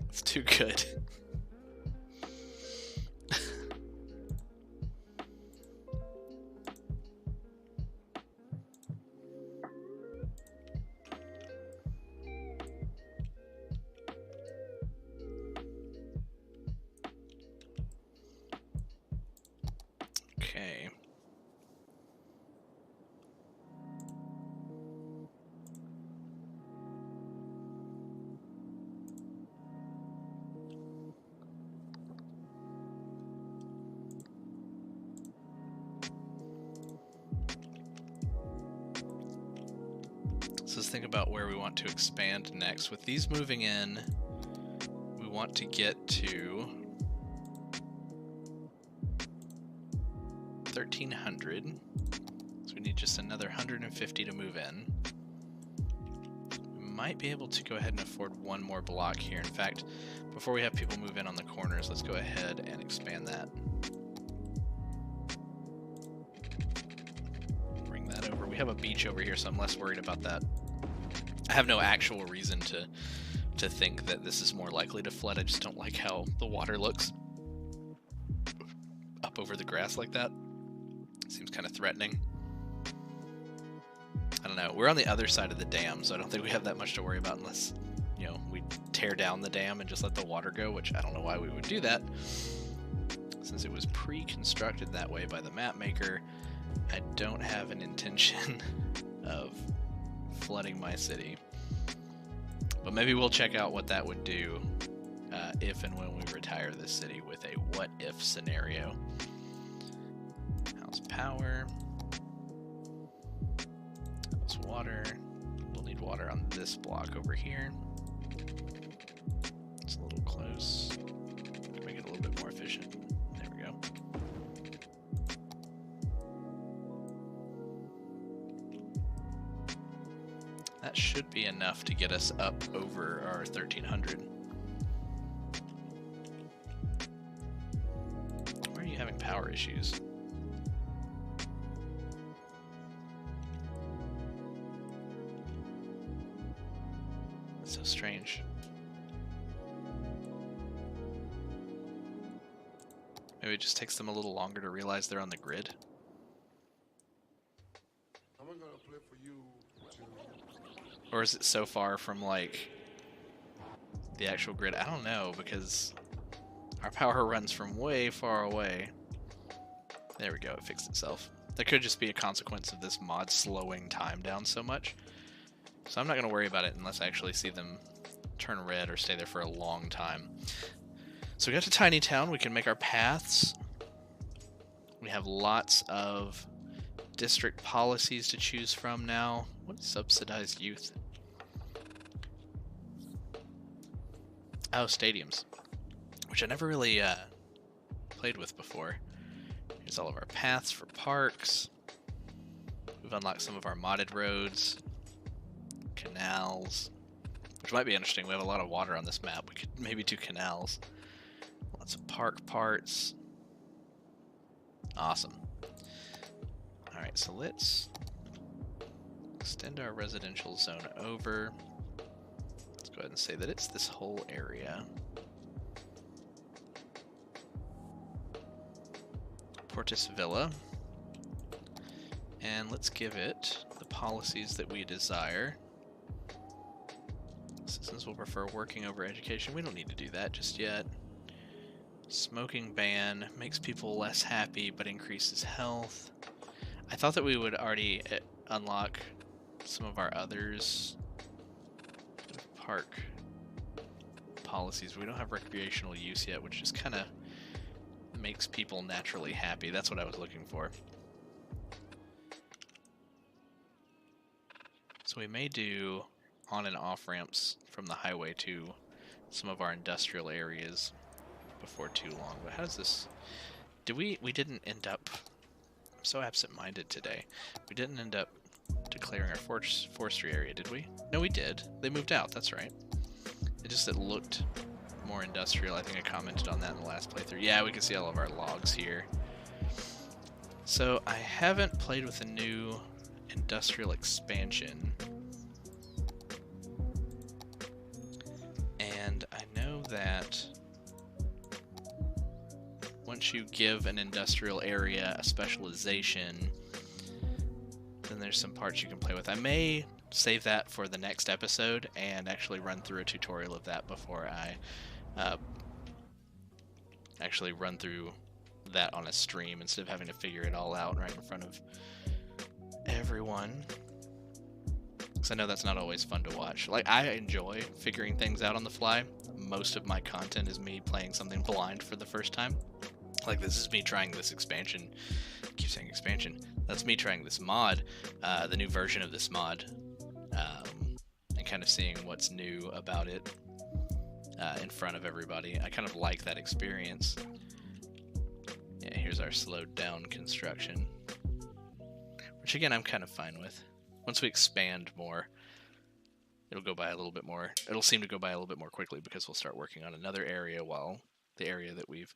It's too good. Okay. So let's think about where we want to expand next. With these moving in, we want to get to 1,300. So we need just another 150 to move in. We might be able to go ahead and afford one more block here. In fact, before we have people move in on the corners, let's go ahead and expand that. Bring that over. We have a beach over here, so I'm less worried about that. I have no actual reason to think that this is more likely to flood. I just don't like how the water looks up over the grass like that. Seems kind of threatening. I don't know. We're on the other side of the dam, so I don't think we have that much to worry about unless, you know, we tear down the dam and just let the water go, which I don't know why we would do that. Since it was pre-constructed that way by the map maker, I don't have an intention of flooding my city. But maybe we'll check out what that would do if and when we retire this city with a what-if scenario. House power. House water. We'll need water on this block over here. It's a little close. Make it a little bit more efficient. There we go. That should be enough to get us up over our 1,300. Why are you having power issues? That's so strange. Maybe it just takes them a little longer to realize they're on the grid. I'm gonna play for you. Or is it so far from, like, the actual grid? I don't know, because our power runs from way far away. There we go, it fixed itself. That could just be a consequence of this mod slowing time down so much. So I'm not going to worry about it unless I actually see them turn red or stay there for a long time. So we got to Tiny Town. We can make our paths. We have lots of district policies to choose from now. What is subsidized youth? Oh, stadiums, which I never really played with before. Here's all of our paths for parks. We've unlocked some of our modded roads, canals, which might be interesting. We have a lot of water on this map. We could maybe do canals. Lots of park parts. Awesome. Alright, so let's extend our residential zone over. Let's go ahead and say that it's this whole area. Portis Villa. And let's give it the policies that we desire. Citizens will prefer working over education. We don't need to do that just yet. Smoking ban makes people less happy but increases health. I thought that we would already unlock some of our others. Park policies. We don't have recreational use yet, which just kind of makes people naturally happy. That's what I was looking for. So we may do on and off ramps from the highway to some of our industrial areas before too long. But how does this... we didn't end up... I'm so absent-minded today. We didn't end up declaring our forestry area, did we? No, we did. They moved out, that's right. It looked more industrial. I think I commented on that in the last playthrough. Yeah, we can see all of our logs here. So I haven't played with a new industrial expansion. And I know that once you give an industrial area a specialization, then there's some parts you can play with. I may save that for the next episode and actually run through a tutorial of that before I actually run through that on a stream instead of having to figure it all out right in front of everyone. Because I know that's not always fun to watch. Like, I enjoy figuring things out on the fly. Most of my content is me playing something blind for the first time. Like, this is me trying this expansion. I keep saying expansion. That's me trying this mod, the new version of this mod, and kind of seeing what's new about it. in front of everybody. I kind of like that experience. Yeah, here's our slowed down construction, which again I'm kind of fine with. Once we expand more, it'll go by a little bit more. It'll seem to go by a little bit more quickly because we'll start working on another area while the area that we've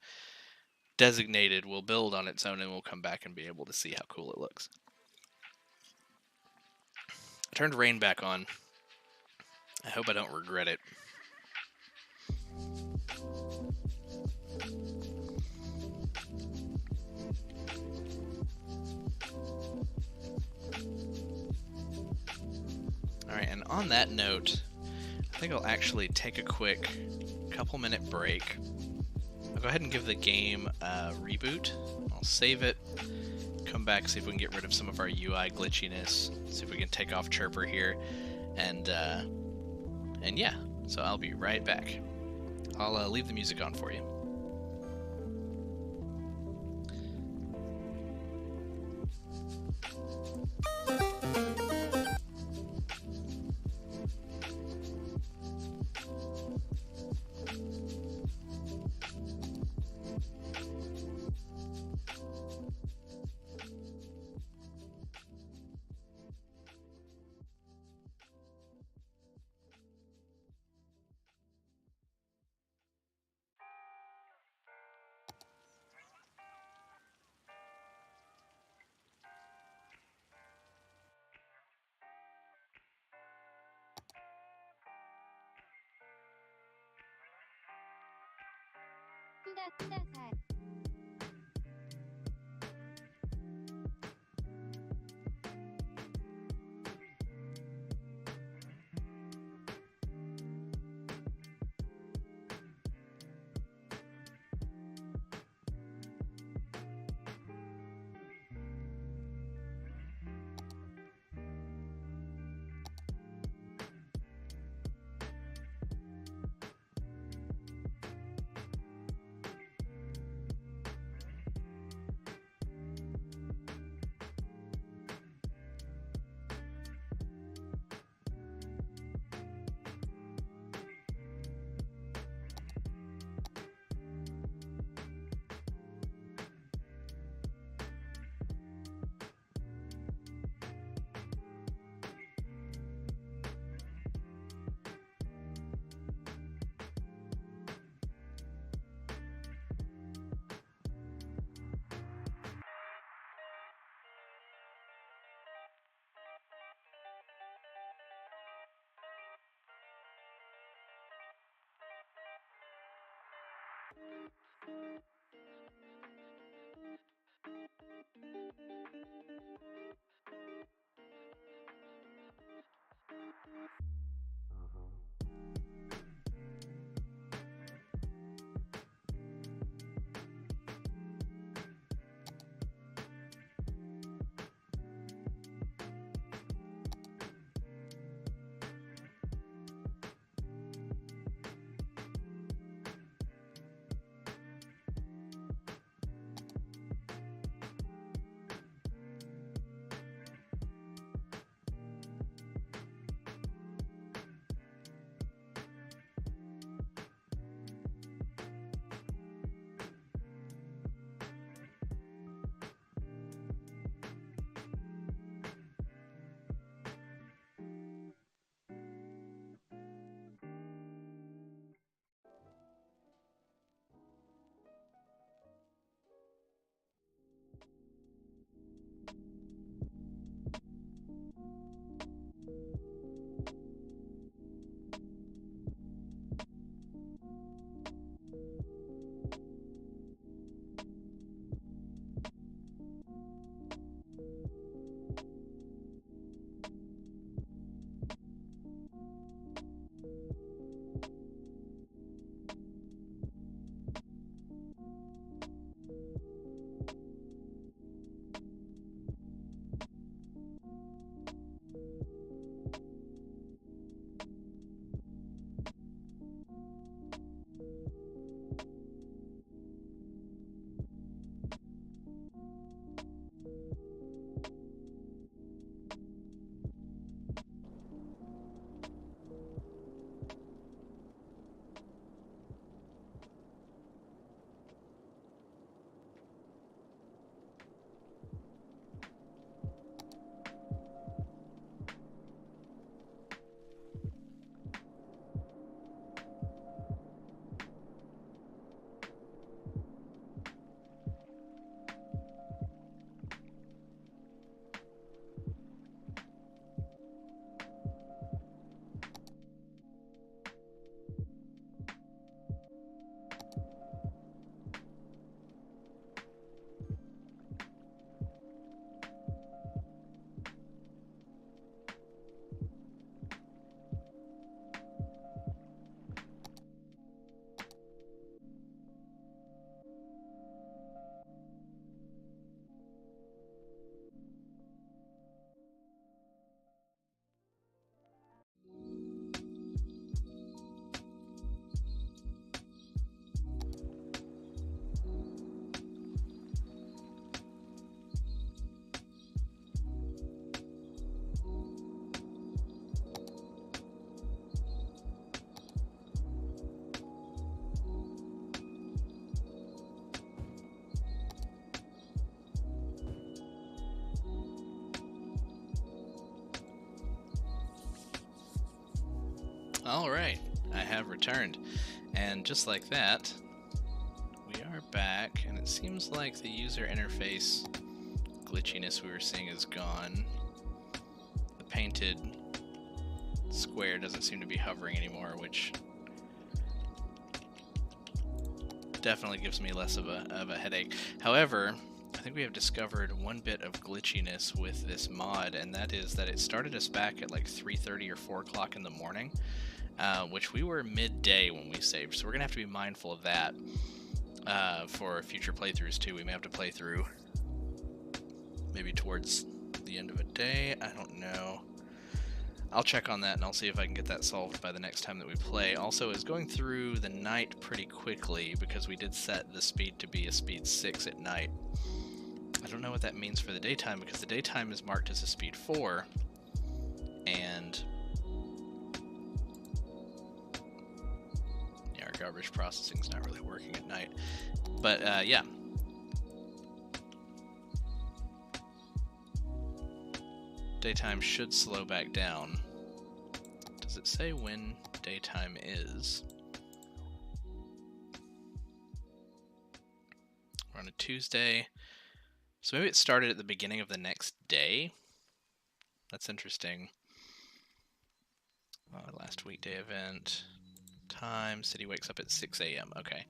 designated will build on its own, and we'll come back and be able to see how cool it looks. I turned rain back on. I hope I don't regret it. Alright, and on that note, I think I'll actually take a quick couple-minute break. I'll go ahead and give the game a reboot. I'll save it, come back, see if we can get rid of some of our UI glitchiness, see if we can take off Chirper here, and yeah, so I'll be right back. I'll leave the music on for you. Alright, I have returned. And just like that, we are back, and it seems like the user interface glitchiness we were seeing is gone. The painted square doesn't seem to be hovering anymore, which definitely gives me less of a headache. However, I think we have discovered one bit of glitchiness with this mod, and that is that it started us back at like 3:30 or 4 o'clock in the morning, which we were midday when we saved, so we're going to have to be mindful of that for future playthroughs too. We may have to play through maybe towards the end of a day, I don't know. I'll check on that and I'll see if I can get that solved by the next time that we play. Also, is going through the night pretty quickly because we did set the speed to be a speed 6 at night. I don't know what that means for the daytime because the daytime is marked as a speed 4, and yeah, our garbage processing is not really working at night. But yeah. Daytime should slow back down. Does it say when daytime is? We're on a Tuesday. So maybe it started at the beginning of the next day? That's interesting. Last weekday event. Time, city wakes up at 6 a.m. Okay.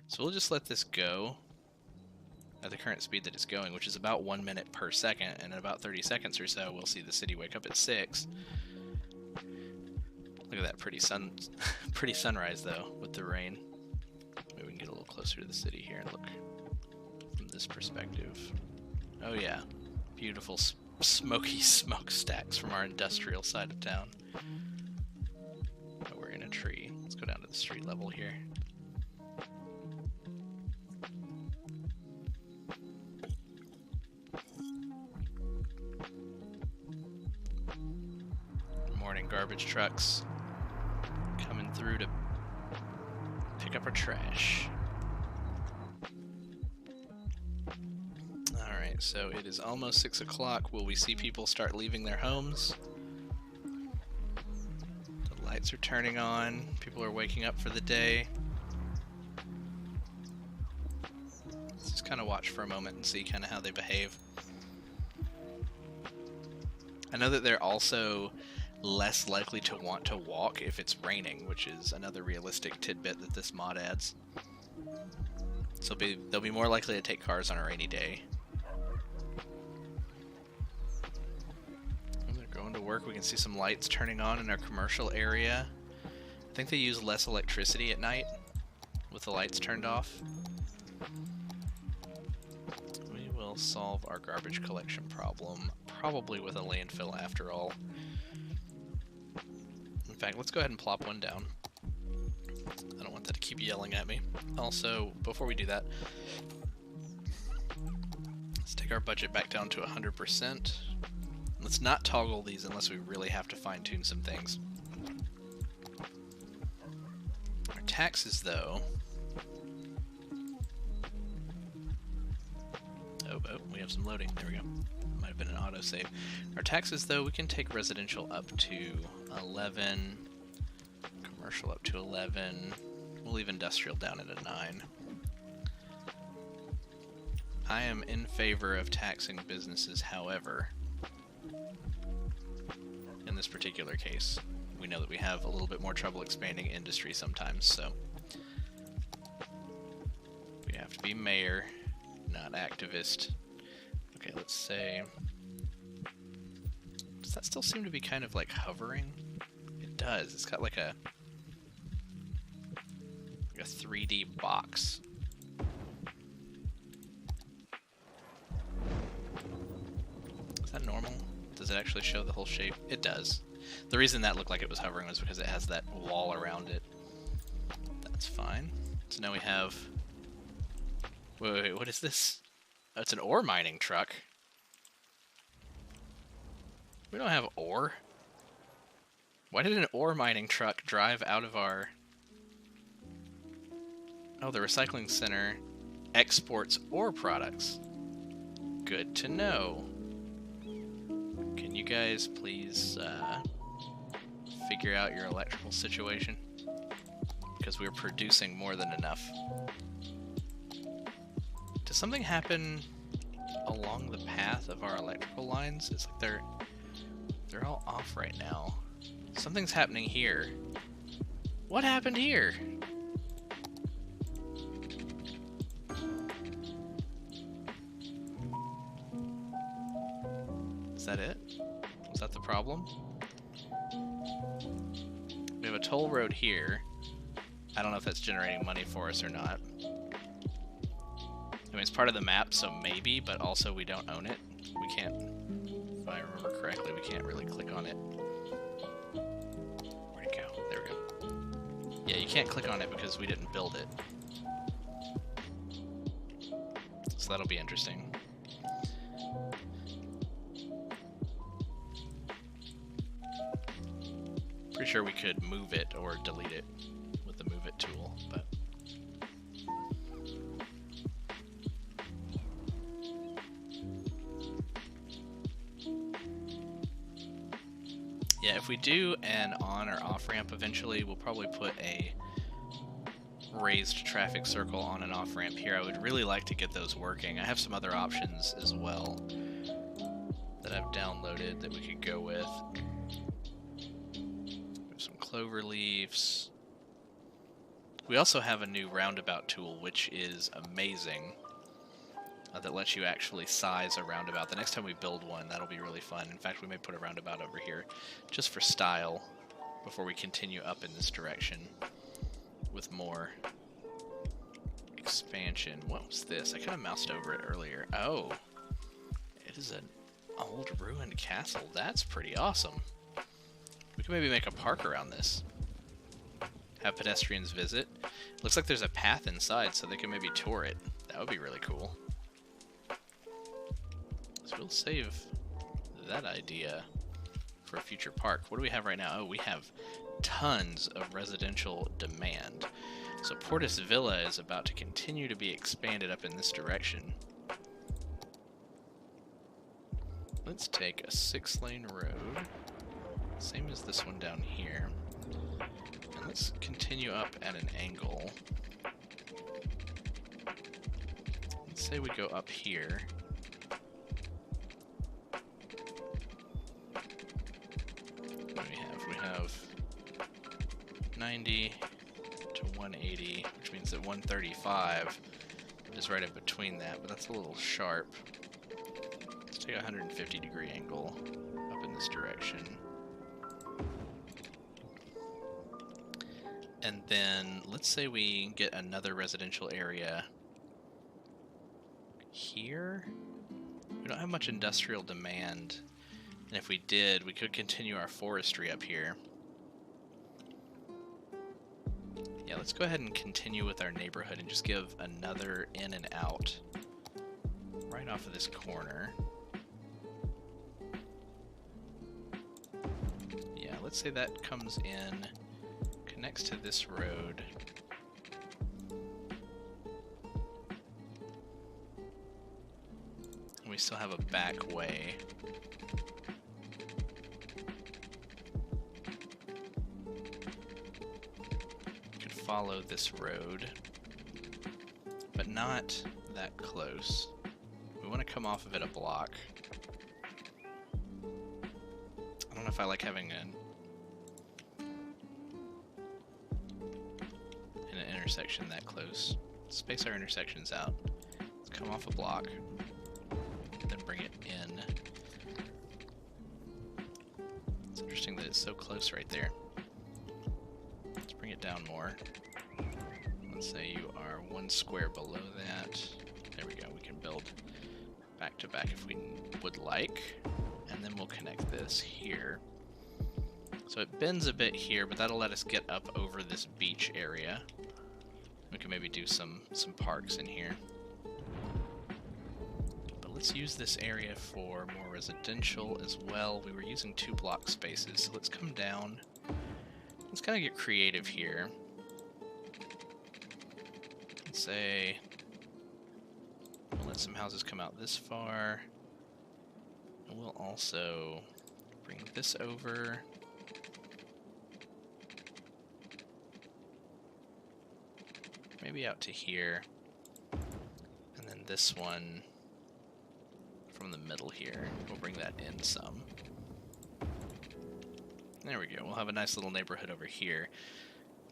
So we'll just let this go at the current speed that it's going, which is about 1 minute per second, and in about 30 seconds or so, we'll see the city wake up at 6. Look at that pretty sunrise, though, with the rain. Maybe we can get a little closer to the city here and look from this perspective. Oh yeah, beautiful smoky smokestacks from our industrial side of town. Oh, we're in a tree. Let's go down to the street level here. Morning garbage trucks coming through to pick up our trash. Alright, so it is almost 6 o'clock. Will we see people start leaving their homes? The lights are turning on. People are waking up for the day. Let's just kind of watch for a moment and see kind of how they behave. I know that they're also less likely to want to walk if it's raining, which is another realistic tidbit that this mod adds. So they'll be more likely to take cars on a rainy day. And they're going to work. We can see some lights turning on in our commercial area. I think they use less electricity at night with the lights turned off. We will solve our garbage collection problem, probably with a landfill after all. In fact, let's go ahead and plop one down. I don't want that to keep yelling at me. Also, before we do that, let's take our budget back down to 100%. Let's not toggle these unless we really have to fine-tune some things. Our taxes, though... Oh, we have some loading. There we go. Might have been an autosave. Our taxes, though, we can take residential up to 11, commercial up to 11. We'll leave industrial down at a 9. I am in favor of taxing businesses, however, in this particular case, we know that we have a little bit more trouble expanding industry sometimes, so we have to be mayor, not activist. Okay, let's say... Does that still seem to be kind of like hovering? It does. It's got like a 3D box. Is that normal? Does it actually show the whole shape? It does. The reason that looked like it was hovering was because it has that wall around it. That's fine. So now we have... Wait, what is this? Oh, it's an ore mining truck. We don't have ore. Why did an ore mining truck drive out of our... Oh, the recycling center exports ore products. Good to know. Can you guys please figure out your electrical situation? Because we're producing more than enough. Does something happen along the path of our electrical lines? It's like they're all off right now. Something's happening here. What happened here? Is that it? Was that the problem? We have a toll road here. I don't know if that's generating money for us or not. I mean, it's part of the map, so maybe, but also we don't own it. We can't, if I remember correctly, we can't really click on it. Where'd it go? There we go. Yeah, you can't click on it because we didn't build it. So that'll be interesting. Pretty sure we could move it or delete it with the move it tool, but yeah, if we do an on or off ramp eventually, we'll probably put a raised traffic circle on and off ramp here. I would really like to get those working. I have some other options as well that I've downloaded that we could go with. Some clover leaves. We also have a new roundabout tool, which is amazing. That lets you actually size a roundabout. The next time we build one, that'll be really fun. In fact, we may put a roundabout over here just for style before we continue up in this direction with more expansion. What was this? I kind of moused over it earlier. Oh, it is an old ruined castle. That's pretty awesome. We can maybe make a park around this. Have pedestrians visit. Looks like there's a path inside, so they can maybe tour it. That would be really cool. So we'll save that idea for a future park. What do we have right now? Oh, we have tons of residential demand. So Portis Villa is about to continue to be expanded up in this direction. Let's take a 6-lane road. Same as this one down here. And let's continue up at an angle. Let's say we go up here. What do we have? We have 90 to 180, which means that 135 is right in between that, but that's a little sharp. Let's take a 150-degree angle up in this direction. And then let's say we get another residential area here. We don't have much industrial demand, and if we did, we could continue our forestry up here. Yeah, let's go ahead and continue with our neighborhood and just give another in and out right off of this corner. Yeah, let's say that comes in, connects to this road. And we still have a back way. Could follow this road, but not that close. We want to come off of it a block. I don't know if I like having an intersection that close. Space our intersections out. Let's come off a block, then bring it in. It's interesting that it's so close right there. Let's bring it down more. Let's say you are 1 square below that. There we go. We can build back to back if we would like, and then we'll connect this here. So it bends a bit here, but that'll let us get up over this beach area. We can maybe do some parks in here. But let's use this area for more residential as well. We were using 2 block spaces, so let's come down. Let's kind of get creative here. Let's say we'll let some houses come out this far. And we'll also bring this over. maybe out to here. And then this one from the middle here. We'll bring that in some. There we go. We'll have a nice little neighborhood over here.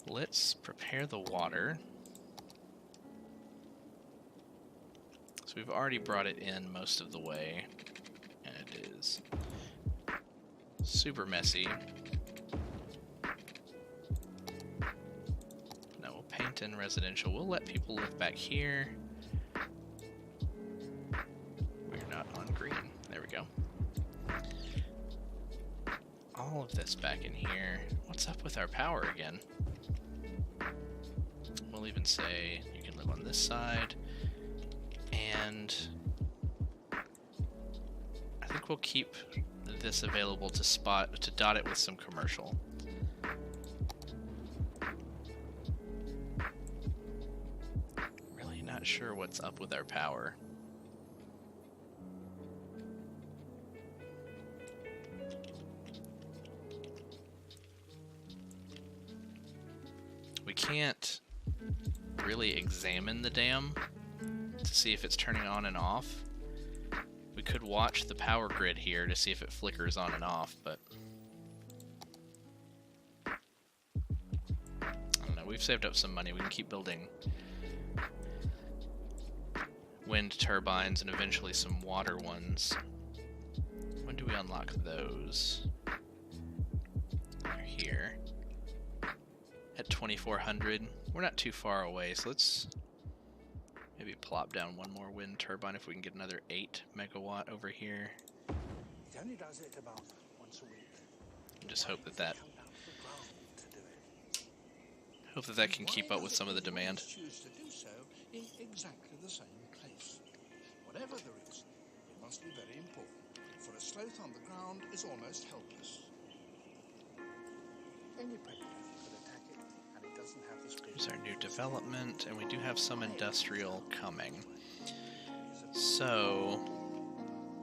Let's prepare the water. So we've already brought it in most of the way, and it is super messy. Now we'll paint in residential. We'll let people live back here. We're not on green. There we go. All of this back in here. What's up with our power again? We'll even say you can live on this side. And I think we'll keep this available to dot it with some commercial. Really not sure what's up with our power. We can't really examine the dam to see if it's turning on and off. We could watch the power grid here to see if it flickers on and off, but I don't know. We've saved up some money. We can keep building wind turbines and eventually some water ones. When do we unlock those? They're here at 2400. We're not too far away, so let's maybe plop down one more wind turbine if we can get another 8 megawatt over here. It only does it about once a week. And just hope that can keep up with some of the demand. Choose to do so in exactly the same place. Whatever the reason, it must be very important, for a sloth on the ground is almost helpless. Any predator could attack it, and it doesn't have the speed. Here's our new development, and we do have some industrial coming. So,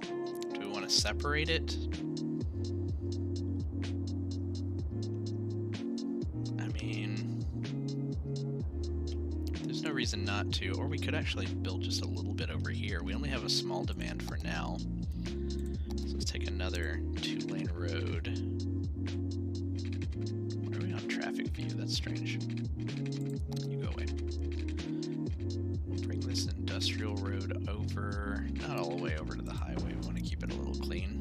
do we want to separate it? I mean, there's no reason not to, or we could actually build just a little bit over here. We only have a small demand for now. So let's take another 2-lane road. Why are we on traffic view? That's strange. You go away. We'll bring this industrial road over, not all the way over to the highway. We want to keep it a little clean.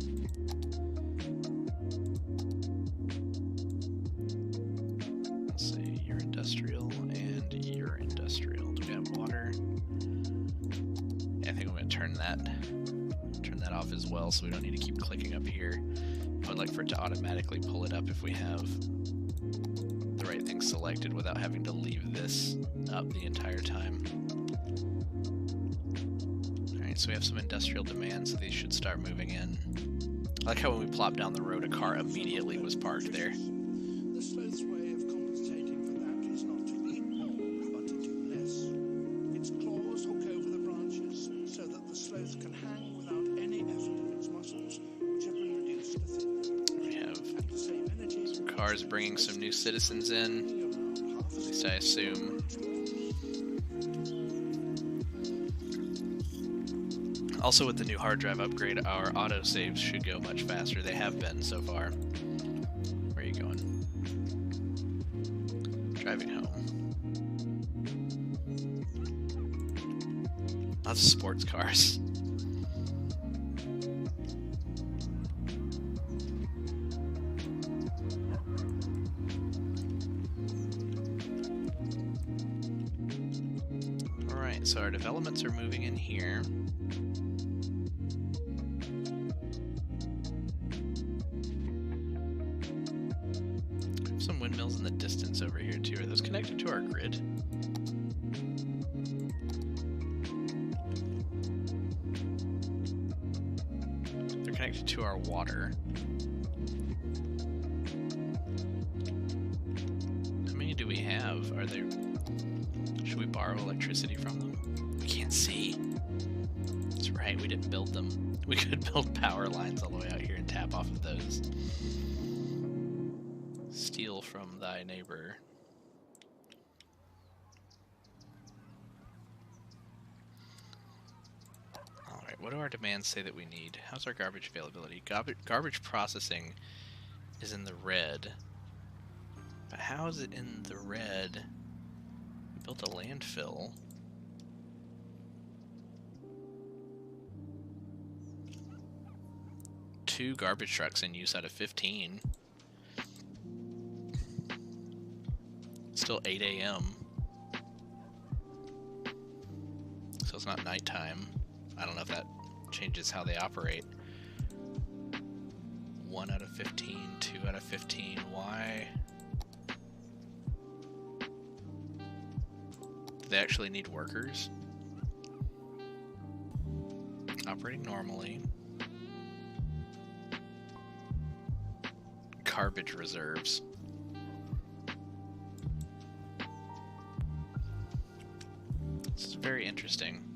Let's see, you're industrial and you're industrial. Do we have water? Yeah, I think I'm going to turn that off as well, so we don't need to keep clicking up here. I would like for it to automatically pull it up if we have the right thing selected without having to leave this up the entire time. Alright, so we have some industrial demand, so these should start moving in. I like how when we plopped down the road, a car immediately was parked there. The sloth's way of compensating for that is not to eat more, but to do less. Its claws hook over the branches so that the sloth can hang without any effort of its muscles, which have been reduced to thin. We have At the same energy, some cars bringing some new citizens in, at least I assume. Also, with the new hard drive upgrade, our autosaves should go much faster. They have been so far. Where are you going? Driving home. Lots of sports cars. Alright, so our developments are moving in here. Some windmills in the distance over here too. Are those connected to our grid? They're connected to our water. How many do we have? Are there... Should we borrow electricity from them? We can't see. That's right, we didn't build them. We could build power lines all the way out here and tap off of those. Steal from thy neighbor. What do our demands say that we need? How's our garbage availability? Garbage processing is in the red. But how is it in the red? We built a landfill. Two garbage trucks in use out of 15. Still 8 a.m. So it's not nighttime. I don't know if that changes how they operate. 1 out of 15, 2 out of 15. Why? Do they actually need workers? Operating normally. Garbage reserves. This is very interesting.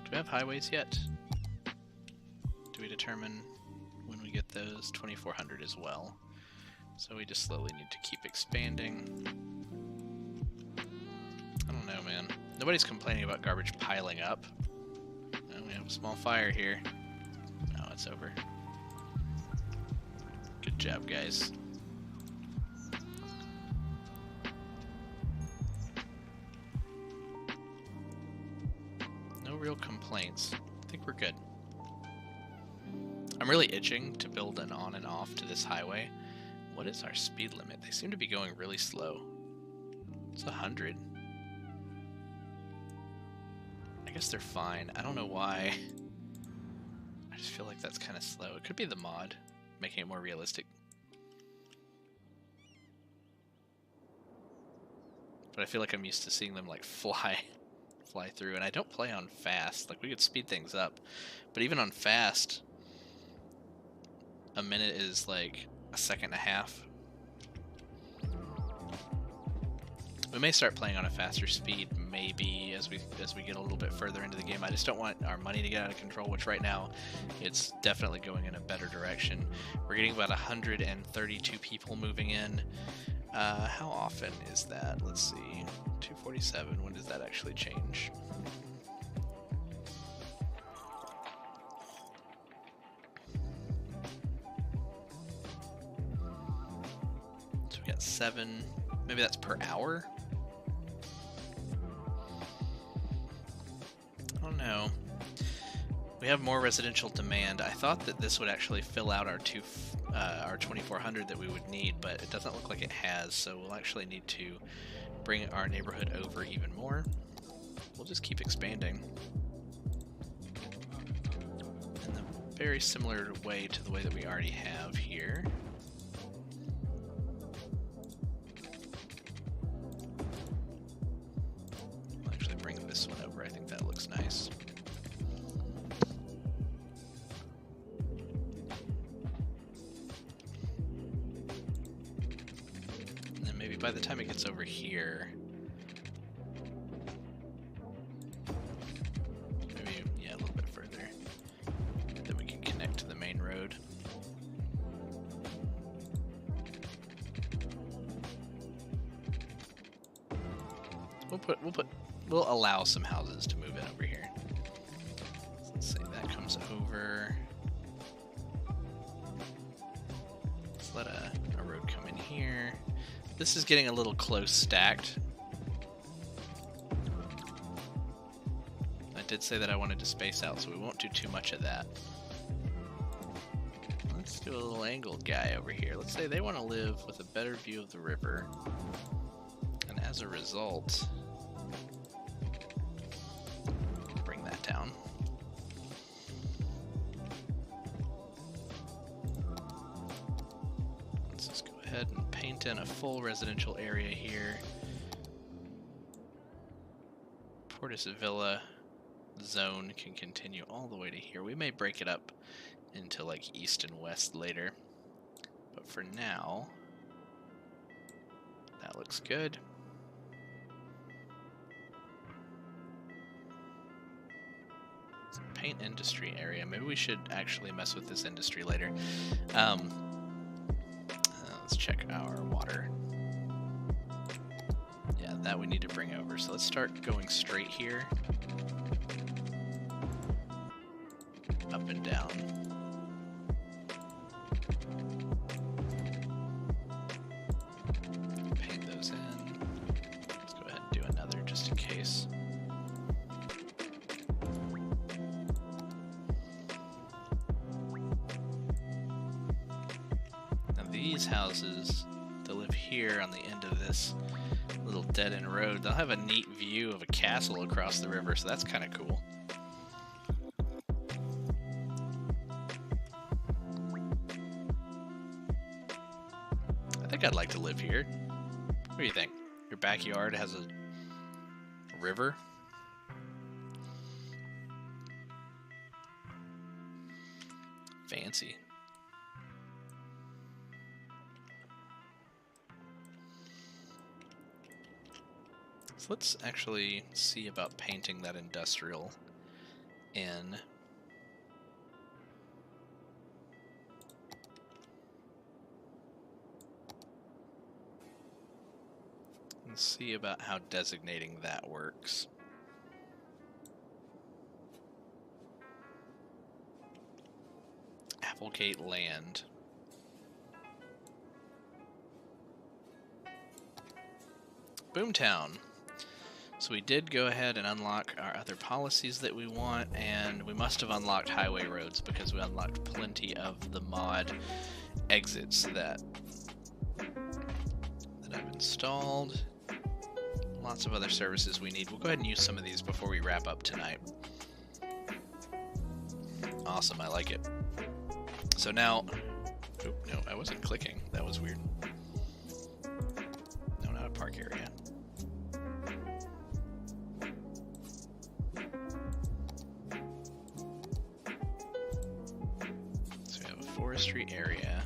Do we have highways yet? Do we determine when we get those? 2400 as well. So we just slowly need to keep expanding. I don't know, man. Nobody's complaining about garbage piling up. Oh, we have a small fire here. Oh, it's over. Good job, guys. No real complaints. I think we're good. I'm really itching to build an on and off to this highway. What is our speed limit? They seem to be going really slow. It's 100. I guess they're fine. I don't know why. I just feel like that's kind of slow. It could be the mod, making it more realistic. But I feel like I'm used to seeing them like fly through, and I don't play on fast. Like, we could speed things up, but even on fast, a minute is like a second and a half. We may start playing on a faster speed, maybe as we get a little bit further into the game. I just don't want our money to get out of control, which right now it's definitely going in a better direction. We're getting about 132 people moving in. How often is that? Let's see. 247. When does that actually change? So we got 7. Maybe that's per hour? I don't know. We have more residential demand. I thought that this would actually fill out our 2400 that we would need, but it doesn't look like it has, so we'll actually need to bring our neighborhood over even more. We'll just keep expanding in a very similar way to the way that we already have here. We'll actually bring this one over. I think that looks nice. By the time it gets over here, maybe, yeah, a little bit further, then we can connect to the main road. We'll allow some houses to move in over here. So let's say that comes over. Let's let a road come in here. This is getting a little close stacked. I did say that I wanted to space out, so we won't do too much of that. Let's do a little angled guy over here. Let's say they want to live with a better view of the river. And as a result, bring that down. Let's just go ahead and paint in a full residential area here. Portis Villa zone can continue all the way to here. We may break it up into like east and west later, but for now that looks good. Paint industry area. Maybe we should actually mess with this industry later. Let's check our water. Yeah, that we need to bring over. So let's start going straight here. Paint those in. Let's go ahead and do another just in case. Now these houses that live here on the end of this little dead-end road, they'll have a neat view of a castle across the river, so that's kind of cool. I think I'd like to live here. What do you think? Your backyard has a river? Fancy. So let's actually see about painting that industrial in. And see about how designating that works. Applegate land. Boomtown. So we did go ahead and unlock our other policies that we want, and we must have unlocked highway roads because we unlocked plenty of the mod exits that I've installed. Lots of other services we need. We'll go ahead and use some of these before we wrap up tonight. Awesome, I like it. So now, oh, no, I wasn't clicking. That was weird. No, not a park area. So we have a forestry area.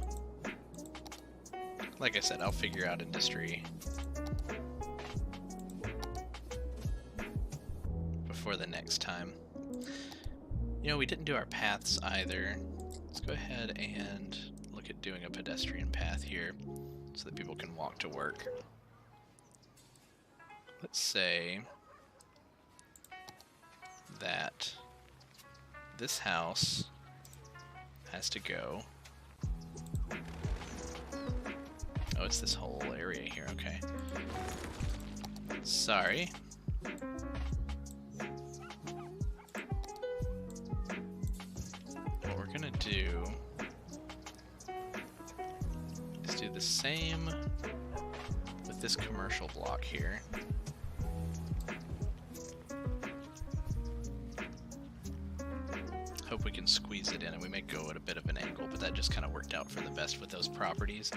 Like I said, I'll figure out industry before the next time. You know, we didn't do our paths either. Let's go ahead and look at doing a pedestrian path here so that people can walk to work. Let's say that this house has to go. Oh, it's this whole area here, okay. Sorry. What we're gonna do is do the same with this commercial block here. Hope we can squeeze it in, and we may go at a bit of an angle, but that just kind of worked out for the best with those properties.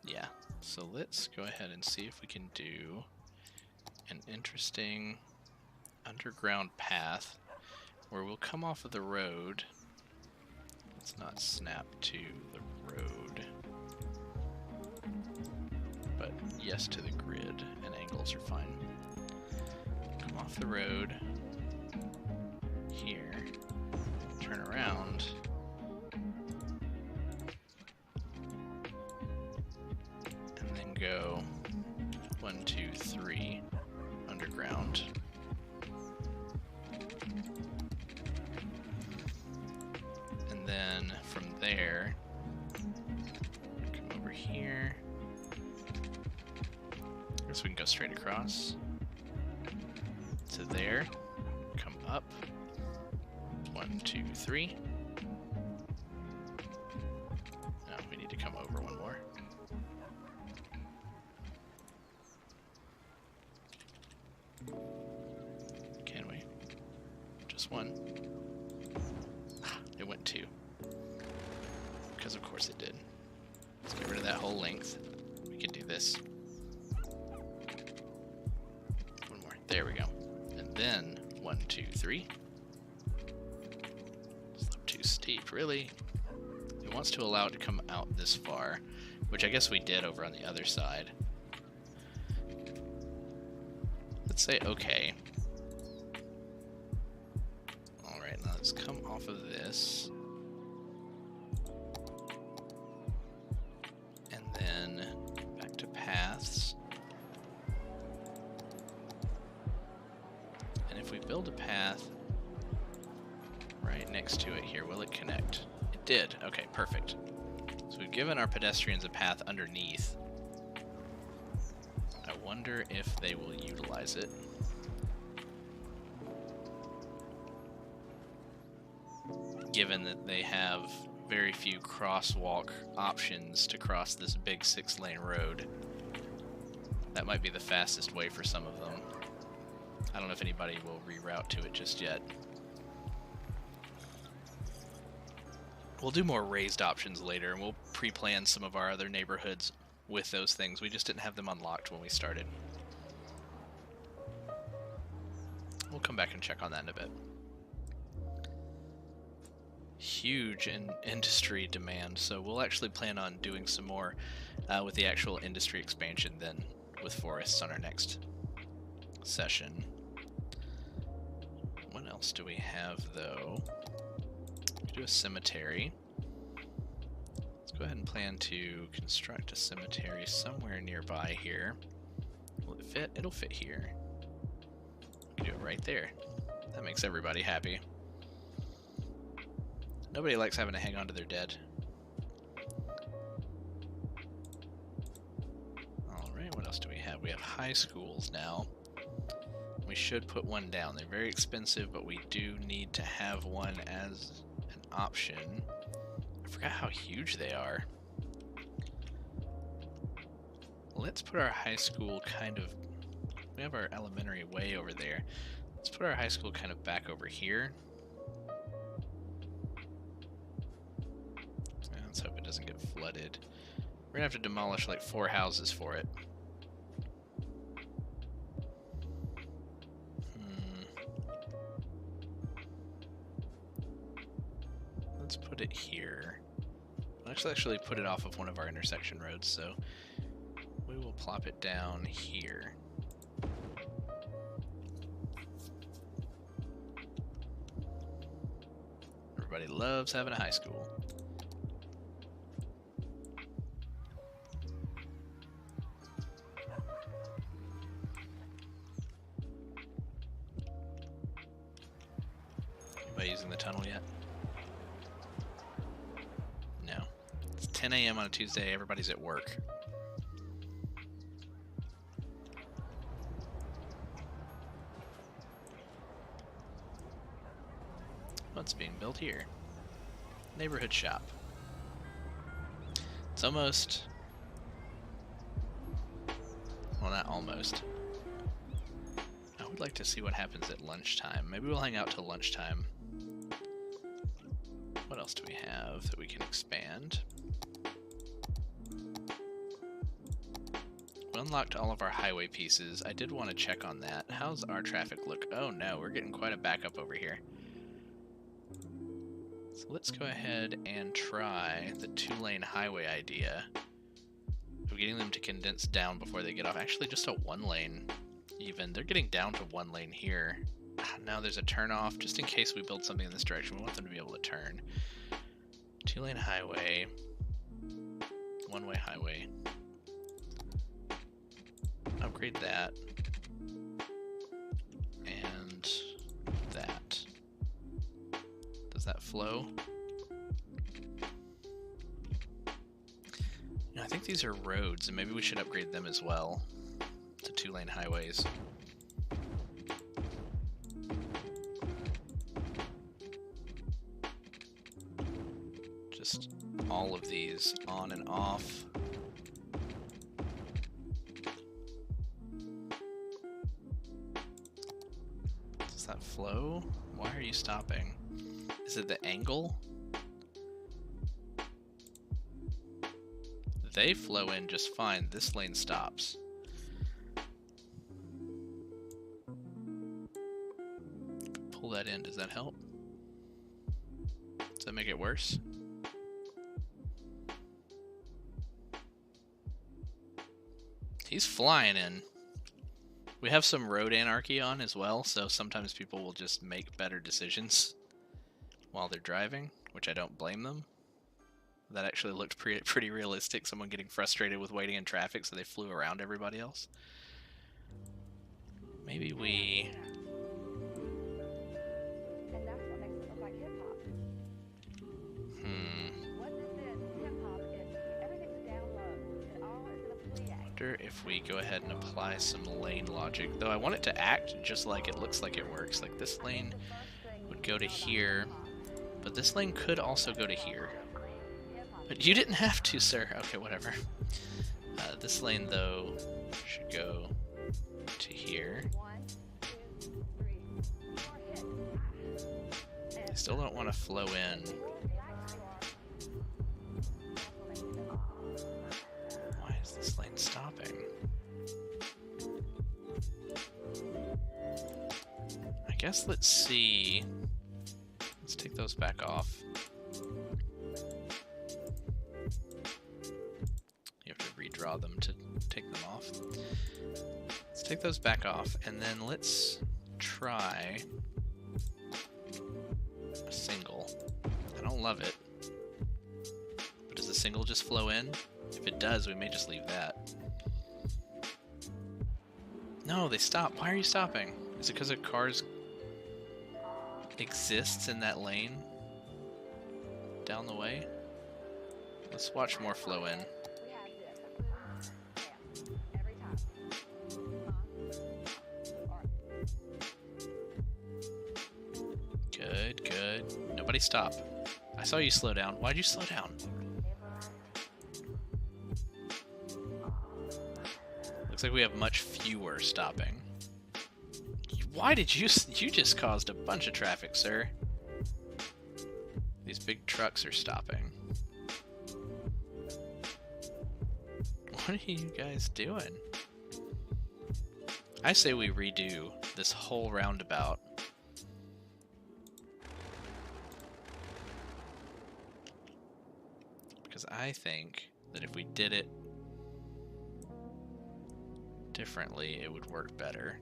Yeah, so let's go ahead and see if we can do an interesting underground path where we'll come off of the road. Let's not snap to the road, but yes to the grid, and angles are fine. Come off the road here, turn around, and then go 1, 2, 3 underground. And then from there, come over here. I guess we can go straight across to there, come up, 1, 2, 3. No, we need to come over one more. Can we? Just one. It went 2. Because of course it did. Let's get rid of that whole length. We can do this. One more. There we go. And then 1, 2, 3. Slope too steep, really? It wants to allow it to come out this far, which I guess we did over on the other side. Let's say okay. Alright, now let's come off of this. And then back to paths. build a path right next to it here. Will it connect? It did. Okay, perfect. So we've given our pedestrians a path underneath. I wonder if they will utilize it. Given that they have very few crosswalk options to cross this big 6-lane road. That might be the fastest way for some of them. I don't know if anybody will reroute to it just yet. We'll do more raised options later, and we'll pre-plan some of our other neighborhoods with those things. We just didn't have them unlocked when we started. We'll come back and check on that in a bit. Huge industry demand, so we'll actually plan on doing some more with the actual industry expansion then with forests on our next session. What else do we have though? We do a cemetery. Let's go ahead and plan to construct a cemetery somewhere nearby here. Will it fit? It'll fit here. We can do it right there. That makes everybody happy. Nobody likes having to hang on to their dead. Alright, what else do we have? We have high schools now. We should put one down. They're very expensive, but we do need to have one as an option. I forgot how huge they are. Let's put our high school kind of... We have our elementary way over there. Let's put our high school kind of back over here. Let's hope it doesn't get flooded. We're gonna have to demolish like 4 houses for it. Let's put it here. Let's actually put it off of one of our intersection roads, so we will plop it down here. Everybody loves having a high school. Anybody using the tunnel yet? No. It's 10 a.m. on a Tuesday. Everybody's at work. What's being built here? Neighborhood shop. It's almost... Well, not almost. I would like to see what happens at lunchtime. Maybe we'll hang out till lunchtime. What else do we have that we can expand? We unlocked all of our highway pieces. I did want to check on that. How's our traffic look? Oh no, we're getting quite a backup over here. So let's go ahead and try the 2-lane highway idea of getting them to condense down before they get off. Actually, just a 1-lane even. They're getting down to 1 lane here. Now there's a turnoff. Just in case we build something in this direction, we want them to be able to turn. 2-lane highway. 1-way highway. Upgrade that. And that. Does that flow? No, I think these are roads, and maybe we should upgrade them as well to 2-lane highways. Just all of these on and off. Does that flow? Why are you stopping? Is it the angle? They flow in just fine. This lane stops. Pull that in. Does that help? Does that make it worse? He's flying in. We have some road anarchy on as well, so sometimes people will just make better decisions while they're driving, which I don't blame them. That actually looked pretty realistic, someone getting frustrated with waiting in traffic, so they flew around everybody else. Maybe we wonder if we go ahead and apply some lane logic. Though I want it to act just like it looks like it works. Like this lane would go to here, but this lane could also go to here. But you didn't have to, sir. Okay, whatever. This lane, though, should go to here. I still don't want to flow in. Why is this lane stopping? I guess let's see. Let's take those back off. You have to redraw them to take them off. Let's take those back off, and then let's try a single. I don't love it. But does the single just flow in? If it does, we may just leave that. No, they stop. Why are you stopping? Is it because a car's exists in that lane down the way? Let's watch more flow in. Good, good. Nobody stop. I saw you slow down. Why'd you slow down? Looks like we have much fewer stopping. Why did you just caused a bunch of traffic, sir? These big trucks are stopping. What are you guys doing? I say we redo this whole roundabout. Because I think that if we did it differently, it would work better.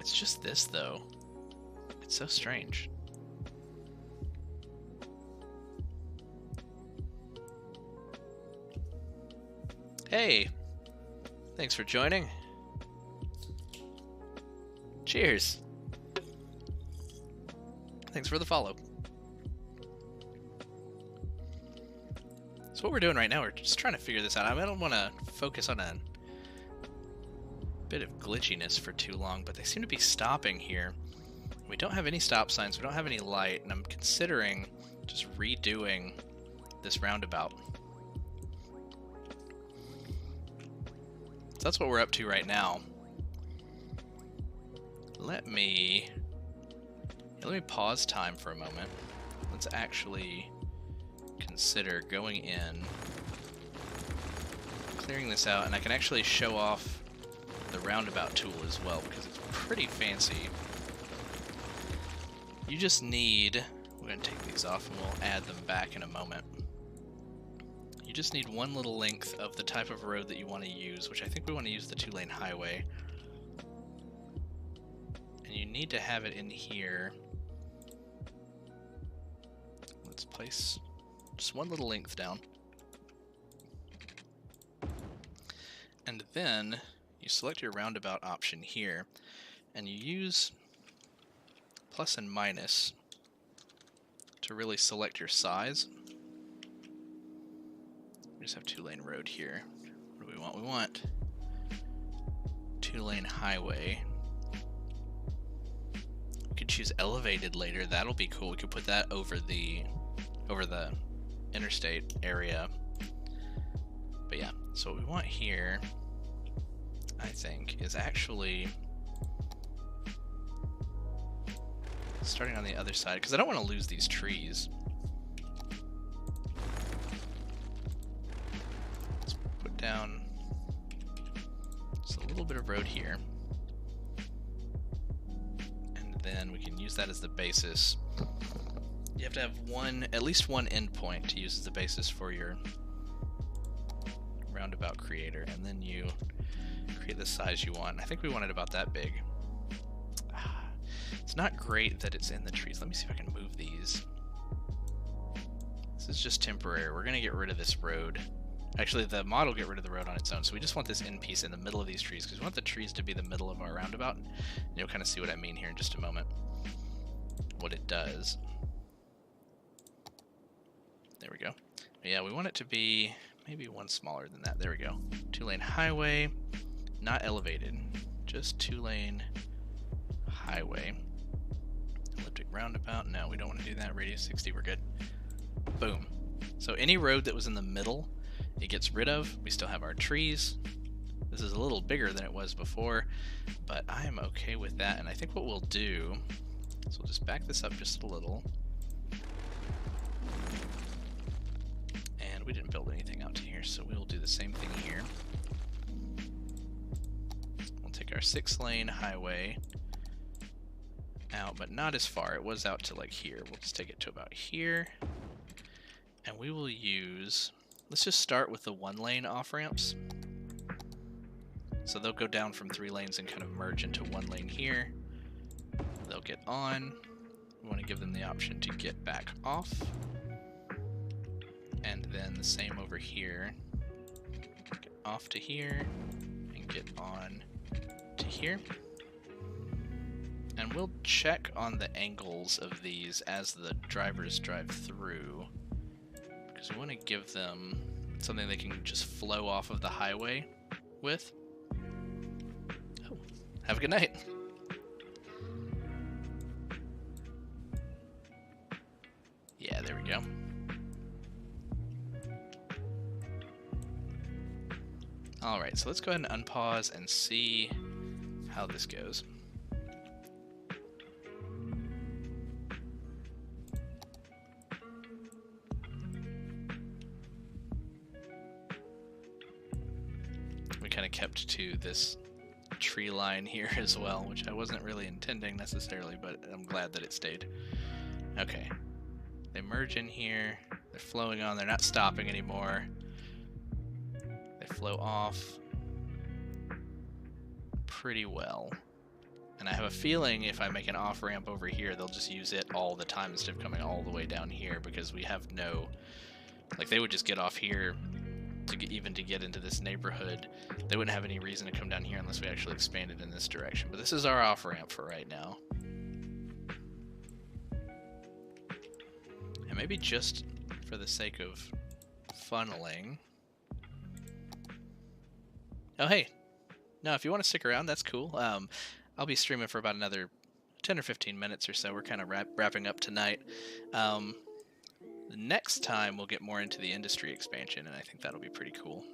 It's just this, though. It's so strange. Hey! Thanks for joining. Cheers! Thanks for the follow. So what we're doing right now, we're just trying to figure this out. I don't want to focus on a bit of glitchiness for too long, but they seem to be stopping here. We don't have any stop signs, we don't have any light, and I'm considering just redoing this roundabout. So that's what we're up to right now. Let me pause time for a moment. Let's actually consider going in, clearing this out, and I can actually show off the roundabout tool as well, because it's pretty fancy. You just need, we're going to take these off and we'll add them back in a moment. You just need one little length of the type of road that you want to use, which I think we want to use the 2-lane highway. And you need to have it in here. Let's place just one little length down. And then you select your roundabout option here, and you use plus and minus to really select your size. We just have 2-lane road here. What do we want? We want 2-lane highway. We could choose elevated later. That'll be cool. We could put that over the interstate area. But yeah, so what we want here, I think, is actually starting on the other side, because I don't want to lose these trees. Let's put down just a little bit of road here, and then we can use that as the basis. You have to have at least one endpoint to use as the basis for your roundabout creator, and then you create the size you want. I think we want it about that big. It's not great that it's in the trees. Let me see if I can move these. This is just temporary. We're going to get rid of this road. Actually, the mod will get rid of the road on its own, so we just want this end piece in the middle of these trees, because we want the trees to be the middle of our roundabout. And you'll kind of see what I mean here in just a moment. What it does. There we go. Yeah, we want it to be maybe one smaller than that. There we go. 2-lane highway, not elevated, just 2-lane highway. Elliptic roundabout. No, we don't want to do that. Radius 60, we're good. Boom. So any road that was in the middle, it gets rid of. We still have our trees. This is a little bigger than it was before, but I am okay with that. And I think what we'll do is we'll just back this up just a little. And we didn't build anything out to here, so we'll do the same thing here. We'll take our 6-lane highway out, but not as far. It was out to like here. We'll just take it to about here. And we will use, let's just start with the 1-lane off-ramps. So they'll go down from 3 lanes and kind of merge into 1 lane here. They'll get on. We want to give them the option to get back off. And then the same over here. Get off to here and get on to here. And we'll check on the angles of these as the drivers drive through, because we want to give them something they can just flow off of the highway with. Oh, have a good night. Yeah, there we go. Alright, so let's go ahead and unpause and see how this goes. We kind of kept to this tree line here as well, which I wasn't really intending necessarily, but I'm glad that it stayed. Okay. They merge in here. They're flowing on. They're not stopping anymore. They flow off pretty well. And I have a feeling if I make an off-ramp over here, they'll just use it all the time instead of coming all the way down here, because we have no... Like, they would just get off here to get, even to get into this neighborhood. They wouldn't have any reason to come down here unless we actually expanded in this direction. But this is our off-ramp for right now. And maybe just for the sake of funneling... Oh, hey. No, if you want to stick around, that's cool. I'll be streaming for about another 10 or 15 minutes or so. We're kind of wrapping up tonight. The next time, we'll get more into the industry expansion, and I think that'll be pretty cool.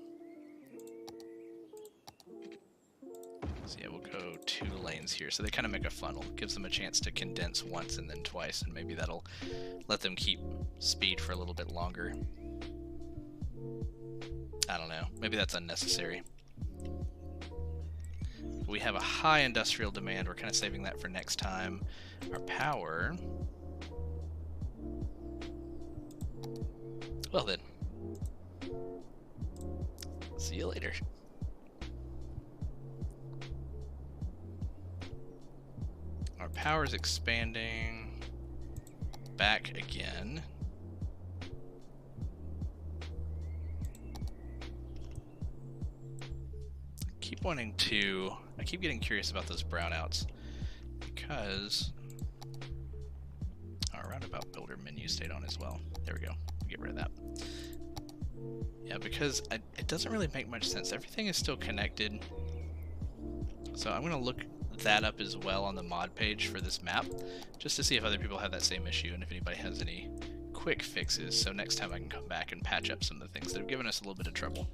So yeah, we'll go 2 lanes here. So they kind of make a funnel. Gives them a chance to condense once and then twice, and maybe that'll let them keep speed for a little bit longer. I don't know. Maybe that's unnecessary. We have a high industrial demand. We're kind of saving that for next time. Our power... Well then. See you later. Our power is expanding back again. I keep getting curious about those brownouts because our roundabout builder menu stayed on as well. There we go. Get rid of that. Yeah, because it doesn't really make much sense. Everything is still connected. So I'm going to look that up as well on the mod page for this map, just to see if other people have that same issue and if anybody has any quick fixes. So next time I can come back and patch up some of the things that have given us a little bit of trouble.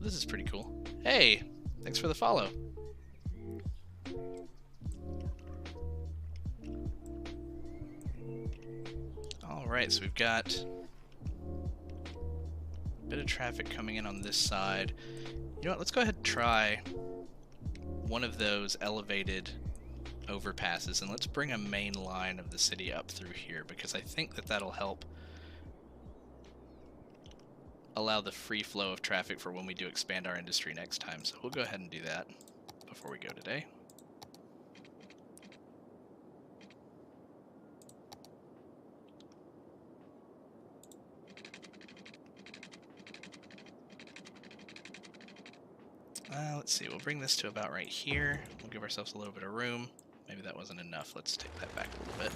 This is pretty cool. Hey, thanks for the follow. Alright, so we've got a bit of traffic coming in on this side. You know what, let's go ahead and try one of those elevated overpasses, and let's bring a main line of the city up through here, because I think that that'll help allow the free flow of traffic for when we do expand our industry next time. So we'll go ahead and do that before we go today. Let's see, we'll bring this to about right here. We'll give ourselves a little bit of room. Maybe that wasn't enough. Let's take that back a little bit.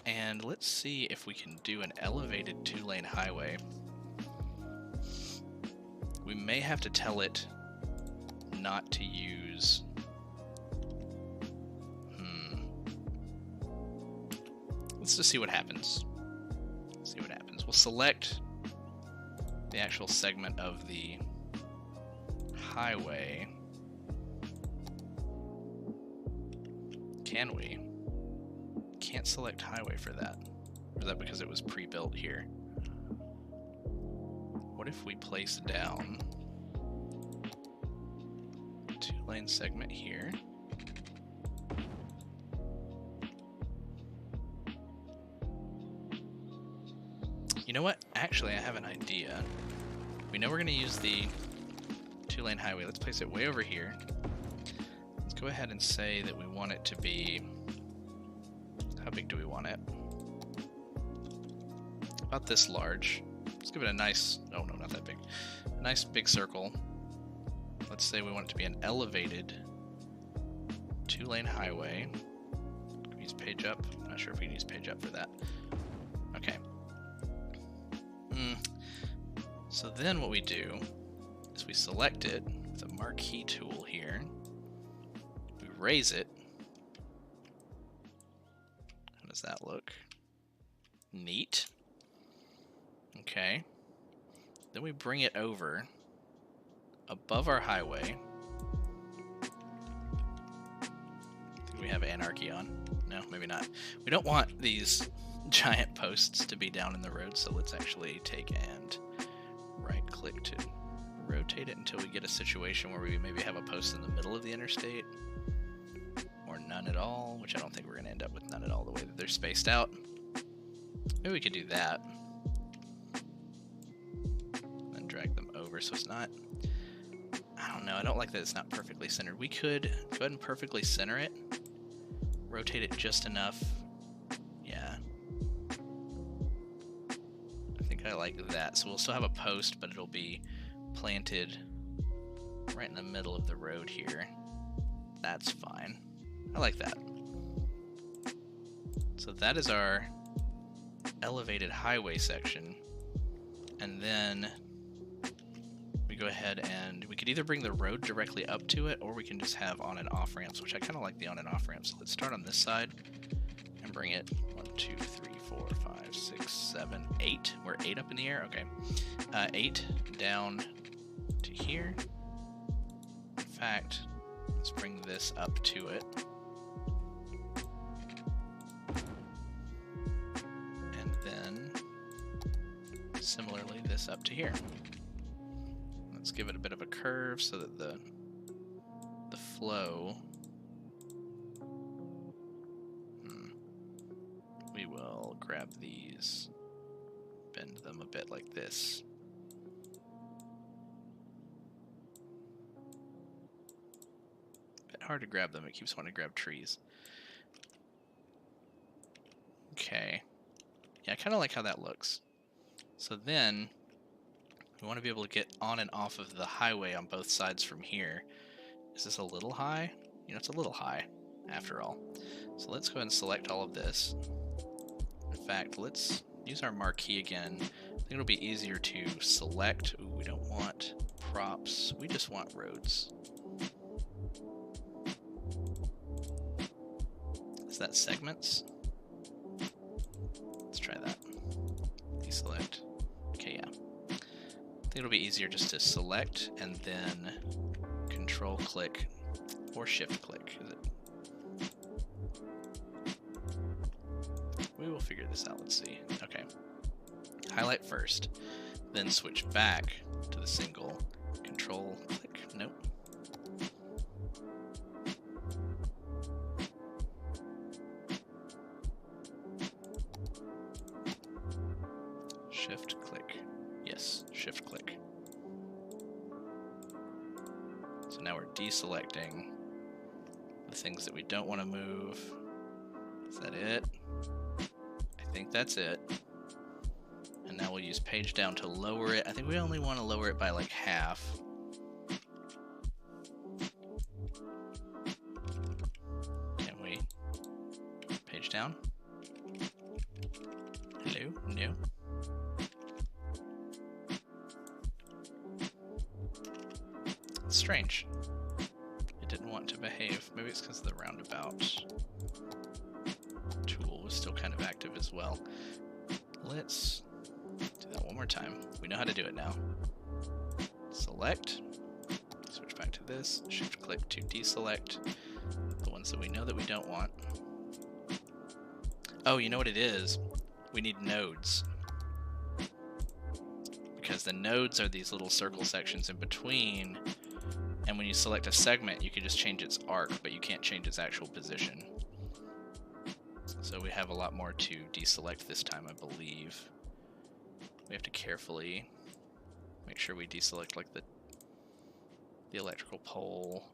And let's see if we can do an elevated 2-lane highway. We may have to tell it not to use... Let's just see what happens. See what happens. We'll select the actual segment of the highway. Can we? Can't select highway for that. Or is that because it was pre-built here? What if we place down a 2-lane segment here? You know what? Actually, I have an idea. We know we're going to use the 2-lane highway. Let's place it way over here. Let's go ahead and say that we want it to be... How big do we want it? About this large. Let's give it a nice... Oh, no, not that big. A nice big circle. Let's say we want it to be an elevated 2-lane highway. Can we use page up? I'm not sure if we can use page up for that. Okay. So then what we do is we select it with a marquee tool here. We raise it. How does that look? Neat. Okay. Then we bring it over above our highway. I think we have anarchy on. No, maybe not. We don't want these giant posts to be down in the road, so let's actually take and right-click to rotate it until we get a situation where we maybe have a post in the middle of the interstate, or none at all, which I don't think we're going to end up with none at all the way that they're spaced out. Maybe we could do that. Then drag them over so it's not... I don't know, I don't like that it's not perfectly centered. We could go ahead and perfectly center it, rotate it just enough. Yeah. I like that. So we'll still have a post, but it'll be planted right in the middle of the road here. That's fine. I like that. So that is our elevated highway section. And then we go ahead and we could either bring the road directly up to it, or we can just have on and off ramps, which I kind of like the on and off ramps. So let's start on this side and bring it 1, 2, 3, 4, 5, 6, 7, 8. We're 8 up in the air? Okay. 8 down to here. In fact, let's bring this up to it. And then, similarly, this up to here. Let's give it a bit of a curve so that the flow... We will grab these, bend them a bit like this. Bit hard to grab them, it keeps wanting to grab trees. Okay. Yeah, I kind of like how that looks. So then, we want to be able to get on and off of the highway on both sides from here. Is this a little high? You know, it's a little high, after all. So let's go ahead and select all of this. In fact, let's use our marquee again. I think it'll be easier to select. Ooh, we don't want props. We just want roads. Is that segments? Let's try that. Deselect. Okay, yeah. I think it'll be easier just to select and then control click or shift click. Is it? We will figure this out. Let's see. Okay. Highlight first, then switch back to the single. Control click. Nope. Shift click. Yes, shift click. So now we're deselecting the things that we don't want to move. Is that it? I think that's it. And now we'll use page down to lower it. I think we only want to lower it by like half. Can we? Page down? Hello? No? strange. It didn't want to behave. Maybe it's because the roundabout tool was still kind of active as well. Let's do that one more time. We know how to do it now. Select. Switch back to this. Shift click to deselect the ones that we know that we don't want. Oh, you know what it is? We need nodes. Because the nodes are these little circle sections in between, and when you select a segment, you can just change its arc, but you can't change its actual position. So we have a lot more to deselect this time, I believe. We have to carefully make sure we deselect like the electrical pole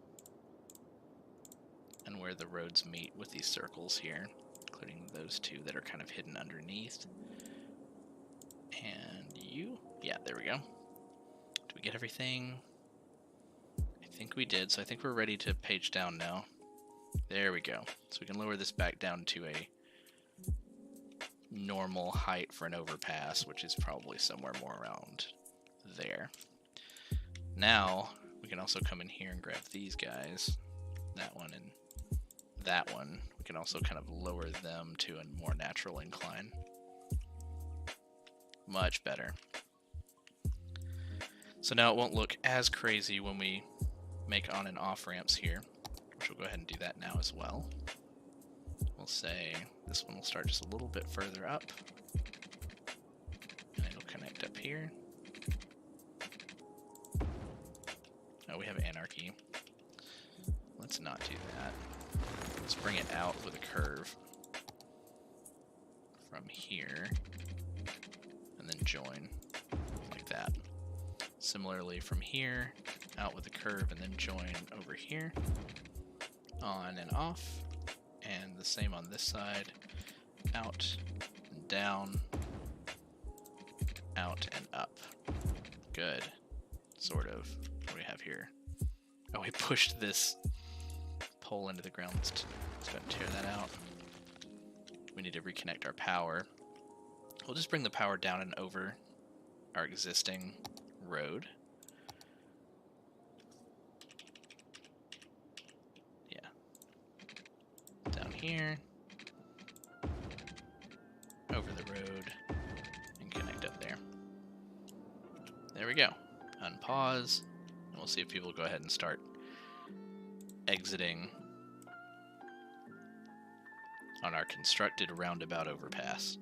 and where the roads meet with these circles here, including those two that are kind of hidden underneath. And you? Yeah, there we go. Did we get everything? I think we did, so I think we're ready to page down now. There we go. So we can lower this back down to a normal height for an overpass, which is probably somewhere more around there. Now, we can also come in here and grab these guys. That one and that one. We can also kind of lower them to a more natural incline. Much better. So now it won't look as crazy when we make on and off ramps here, which we'll go ahead and do that now as well. We'll say this one will start just a little bit further up, and it'll connect up here. Oh, we have anarchy. Let's not do that. Let's bring it out with a curve from here, and then join like that. Similarly from here, out with a curve, and then join over here, on and off, and the same on this side, out and down, out and up. Good. Sort of. What do we have here? Oh, we pushed this pole into the ground. Let's go ahead and tear that out. We need to reconnect our power. We'll just bring the power down and over our existing road. Yeah. Down here. Over the road. And connect up there. There we go. Unpause. And we'll see if people go ahead and start exiting on our constructed roundabout overpass.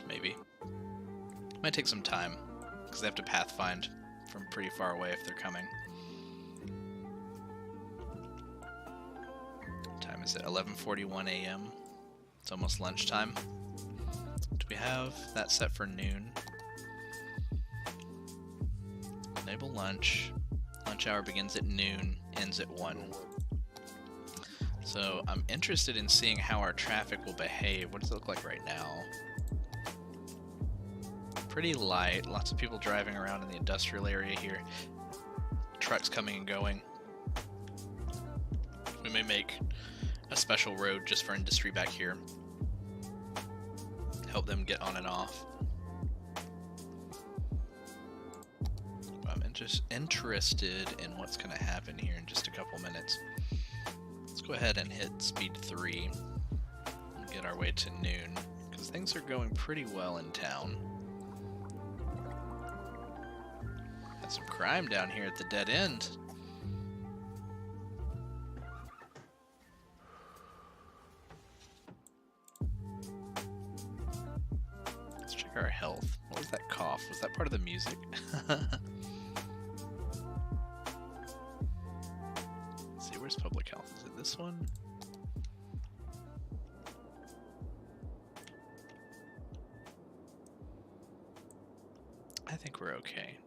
Maybe. Might take some time, because they have to pathfind from pretty far away if they're coming. What time is it? 11:41 a.m. It's almost lunchtime. Do we have that set for noon? Enable lunch. Lunch hour begins at noon, ends at 1. So I'm interested in seeing how our traffic will behave. What does it look like right now? Pretty light. Lots of people driving around in the industrial area here. Trucks coming and going. We may make a special road just for industry back here. Help them get on and off. I'm interested in what's going to happen here in just a couple minutes. Let's go ahead and hit speed 3 and get our way to noon, because things are going pretty well in town. Got some crime down here at the dead end. Let's check our health. What was that cough? Was that part of the music? Let's see, where's public health? Is it this one? I think we're okay.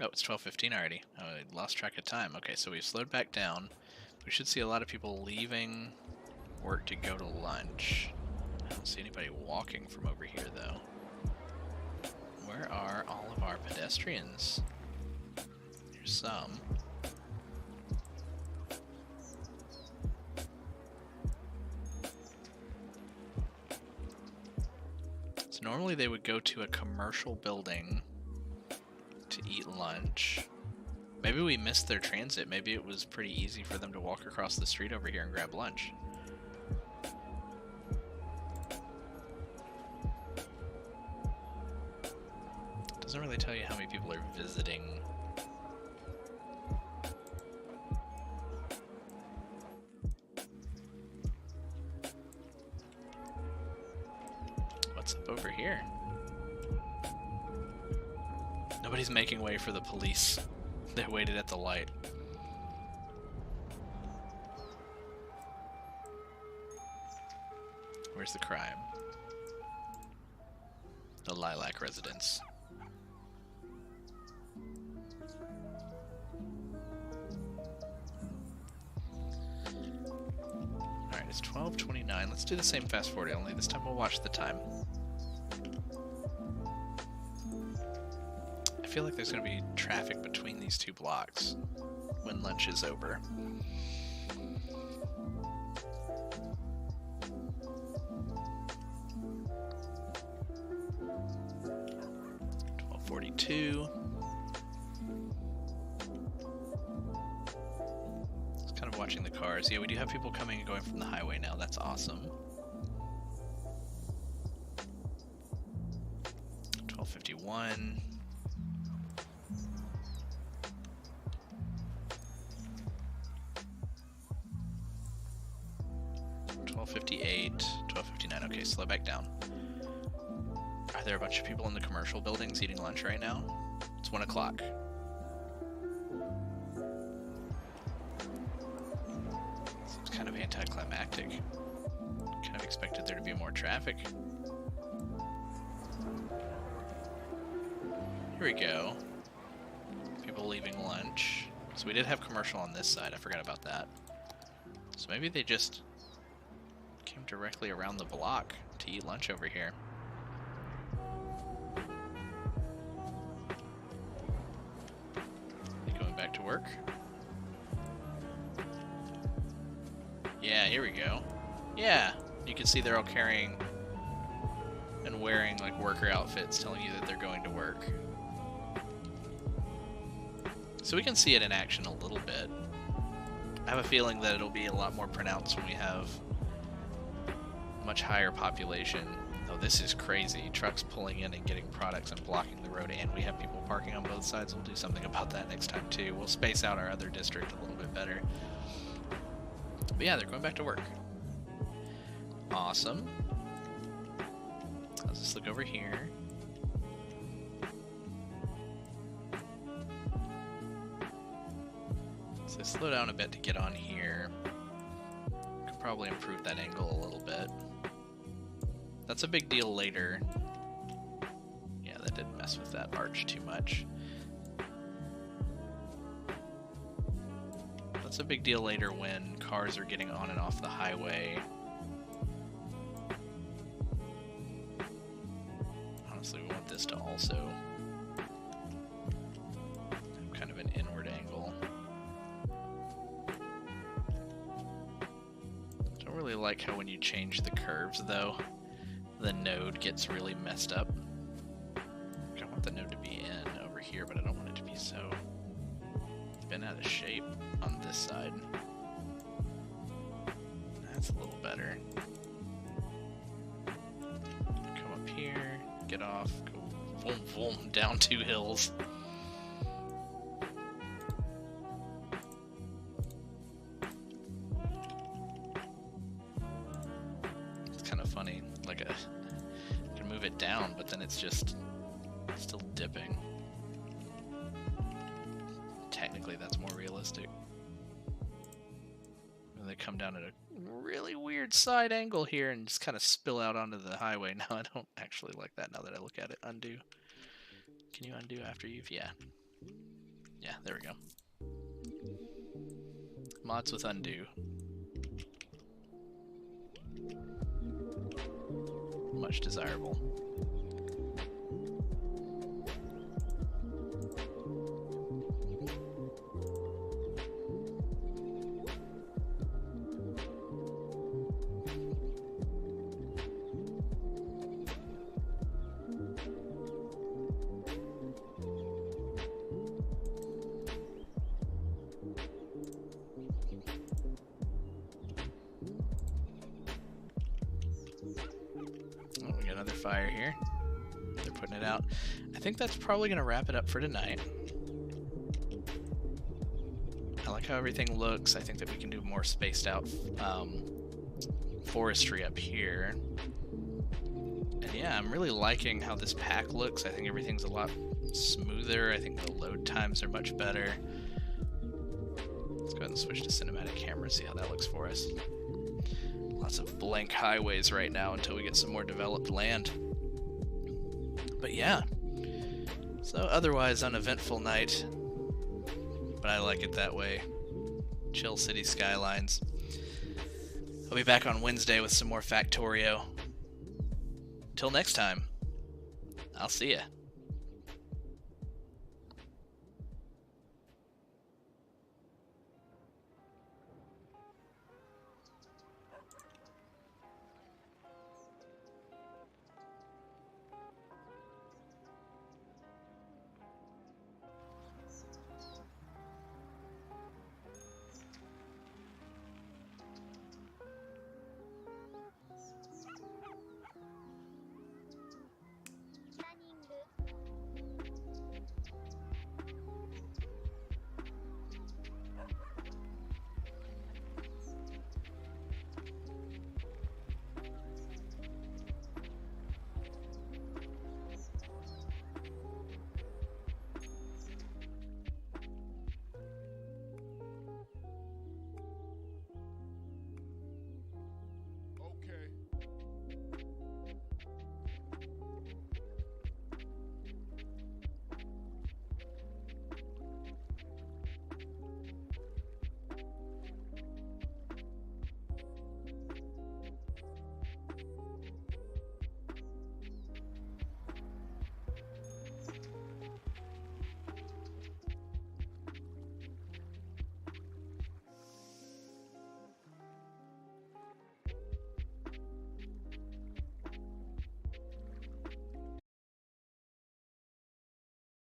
Oh, it's 12:15 already. Oh, I lost track of time. Okay, so we've slowed back down. We should see a lot of people leaving work to go to lunch. I don't see anybody walking from over here, though. Where are all of our pedestrians? Here's some. So normally they would go to a commercial building to eat lunch. Maybe we missed their transit. Maybe it was pretty easy for them to walk across the street over here and grab lunch. Doesn't really tell you how many people are visiting. What's up over here? Nobody's making way for the police. They waited at the light. Where's the crime? The Lilac residence. Alright, it's 12:29. Let's do the same fast forward, only this time we'll watch the time. I feel like there's going to be traffic between these two blocks when lunch is over. $12:42. Just kind of watching the cars. Yeah, we do have people coming and going from the highway now. That's awesome. 12:51. 12:58, 12:59. Okay, slow back down. Are there a bunch of people in the commercial buildings eating lunch right now? It's 1 o'clock. Seems kind of anticlimactic. Kind of expected there to be more traffic. Here we go. People leaving lunch. So we did have commercial on this side. I forgot about that. So maybe they just came directly around the block to eat lunch over here. They going back to work? Yeah, here we go. Yeah, you can see they're all carrying and wearing like worker outfits telling you that they're going to work. So we can see it in action a little bit. I have a feeling that it'll be a lot more pronounced when we have much higher population. Oh, this is crazy. Trucks pulling in and getting products and blocking the road, and we have people parking on both sides. We'll do something about that next time too. We'll space out our other district a little bit better. But yeah, they're going back to work. Awesome. Let's just look over here. So slow down a bit to get on here. Could probably improve that angle a little bit. That's a big deal later. Yeah, that didn't mess with that arch too much. That's a big deal later when cars are getting on and off the highway. Honestly, we want this to also have kind of an inward angle. Don't really like how when you change the curves, though, the node gets really messed up. I want the node to be in over here, but I don't want it to be so bent out of shape on this side. That's a little better. Come up here, get off, go boom, boom, down 2 hills. It's kind of funny, like I can move it down, but then it's just still dipping. Technically, that's more realistic. And they come down at a really weird side angle here and just kind of spill out onto the highway. Now, I don't actually like that now that I look at it. Undo. Can you undo after you've... Yeah. Yeah, there we go. Mods with undo. Much desirable. another fire here. They're putting it out. I think that's probably going to wrap it up for tonight. I like how everything looks. I think that we can do more spaced out forestry up here. And yeah, I'm really liking how this pack looks. I think everything's a lot smoother. I think the load times are much better. Let's go ahead and switch to cinematic camera, see how that looks for us. Lots of blank highways right now until we get some more developed land. But yeah, so otherwise uneventful night, but I like it that way. Chill city skylines. I'll be back on Wednesday with some more Factorio. Till next time, I'll see ya.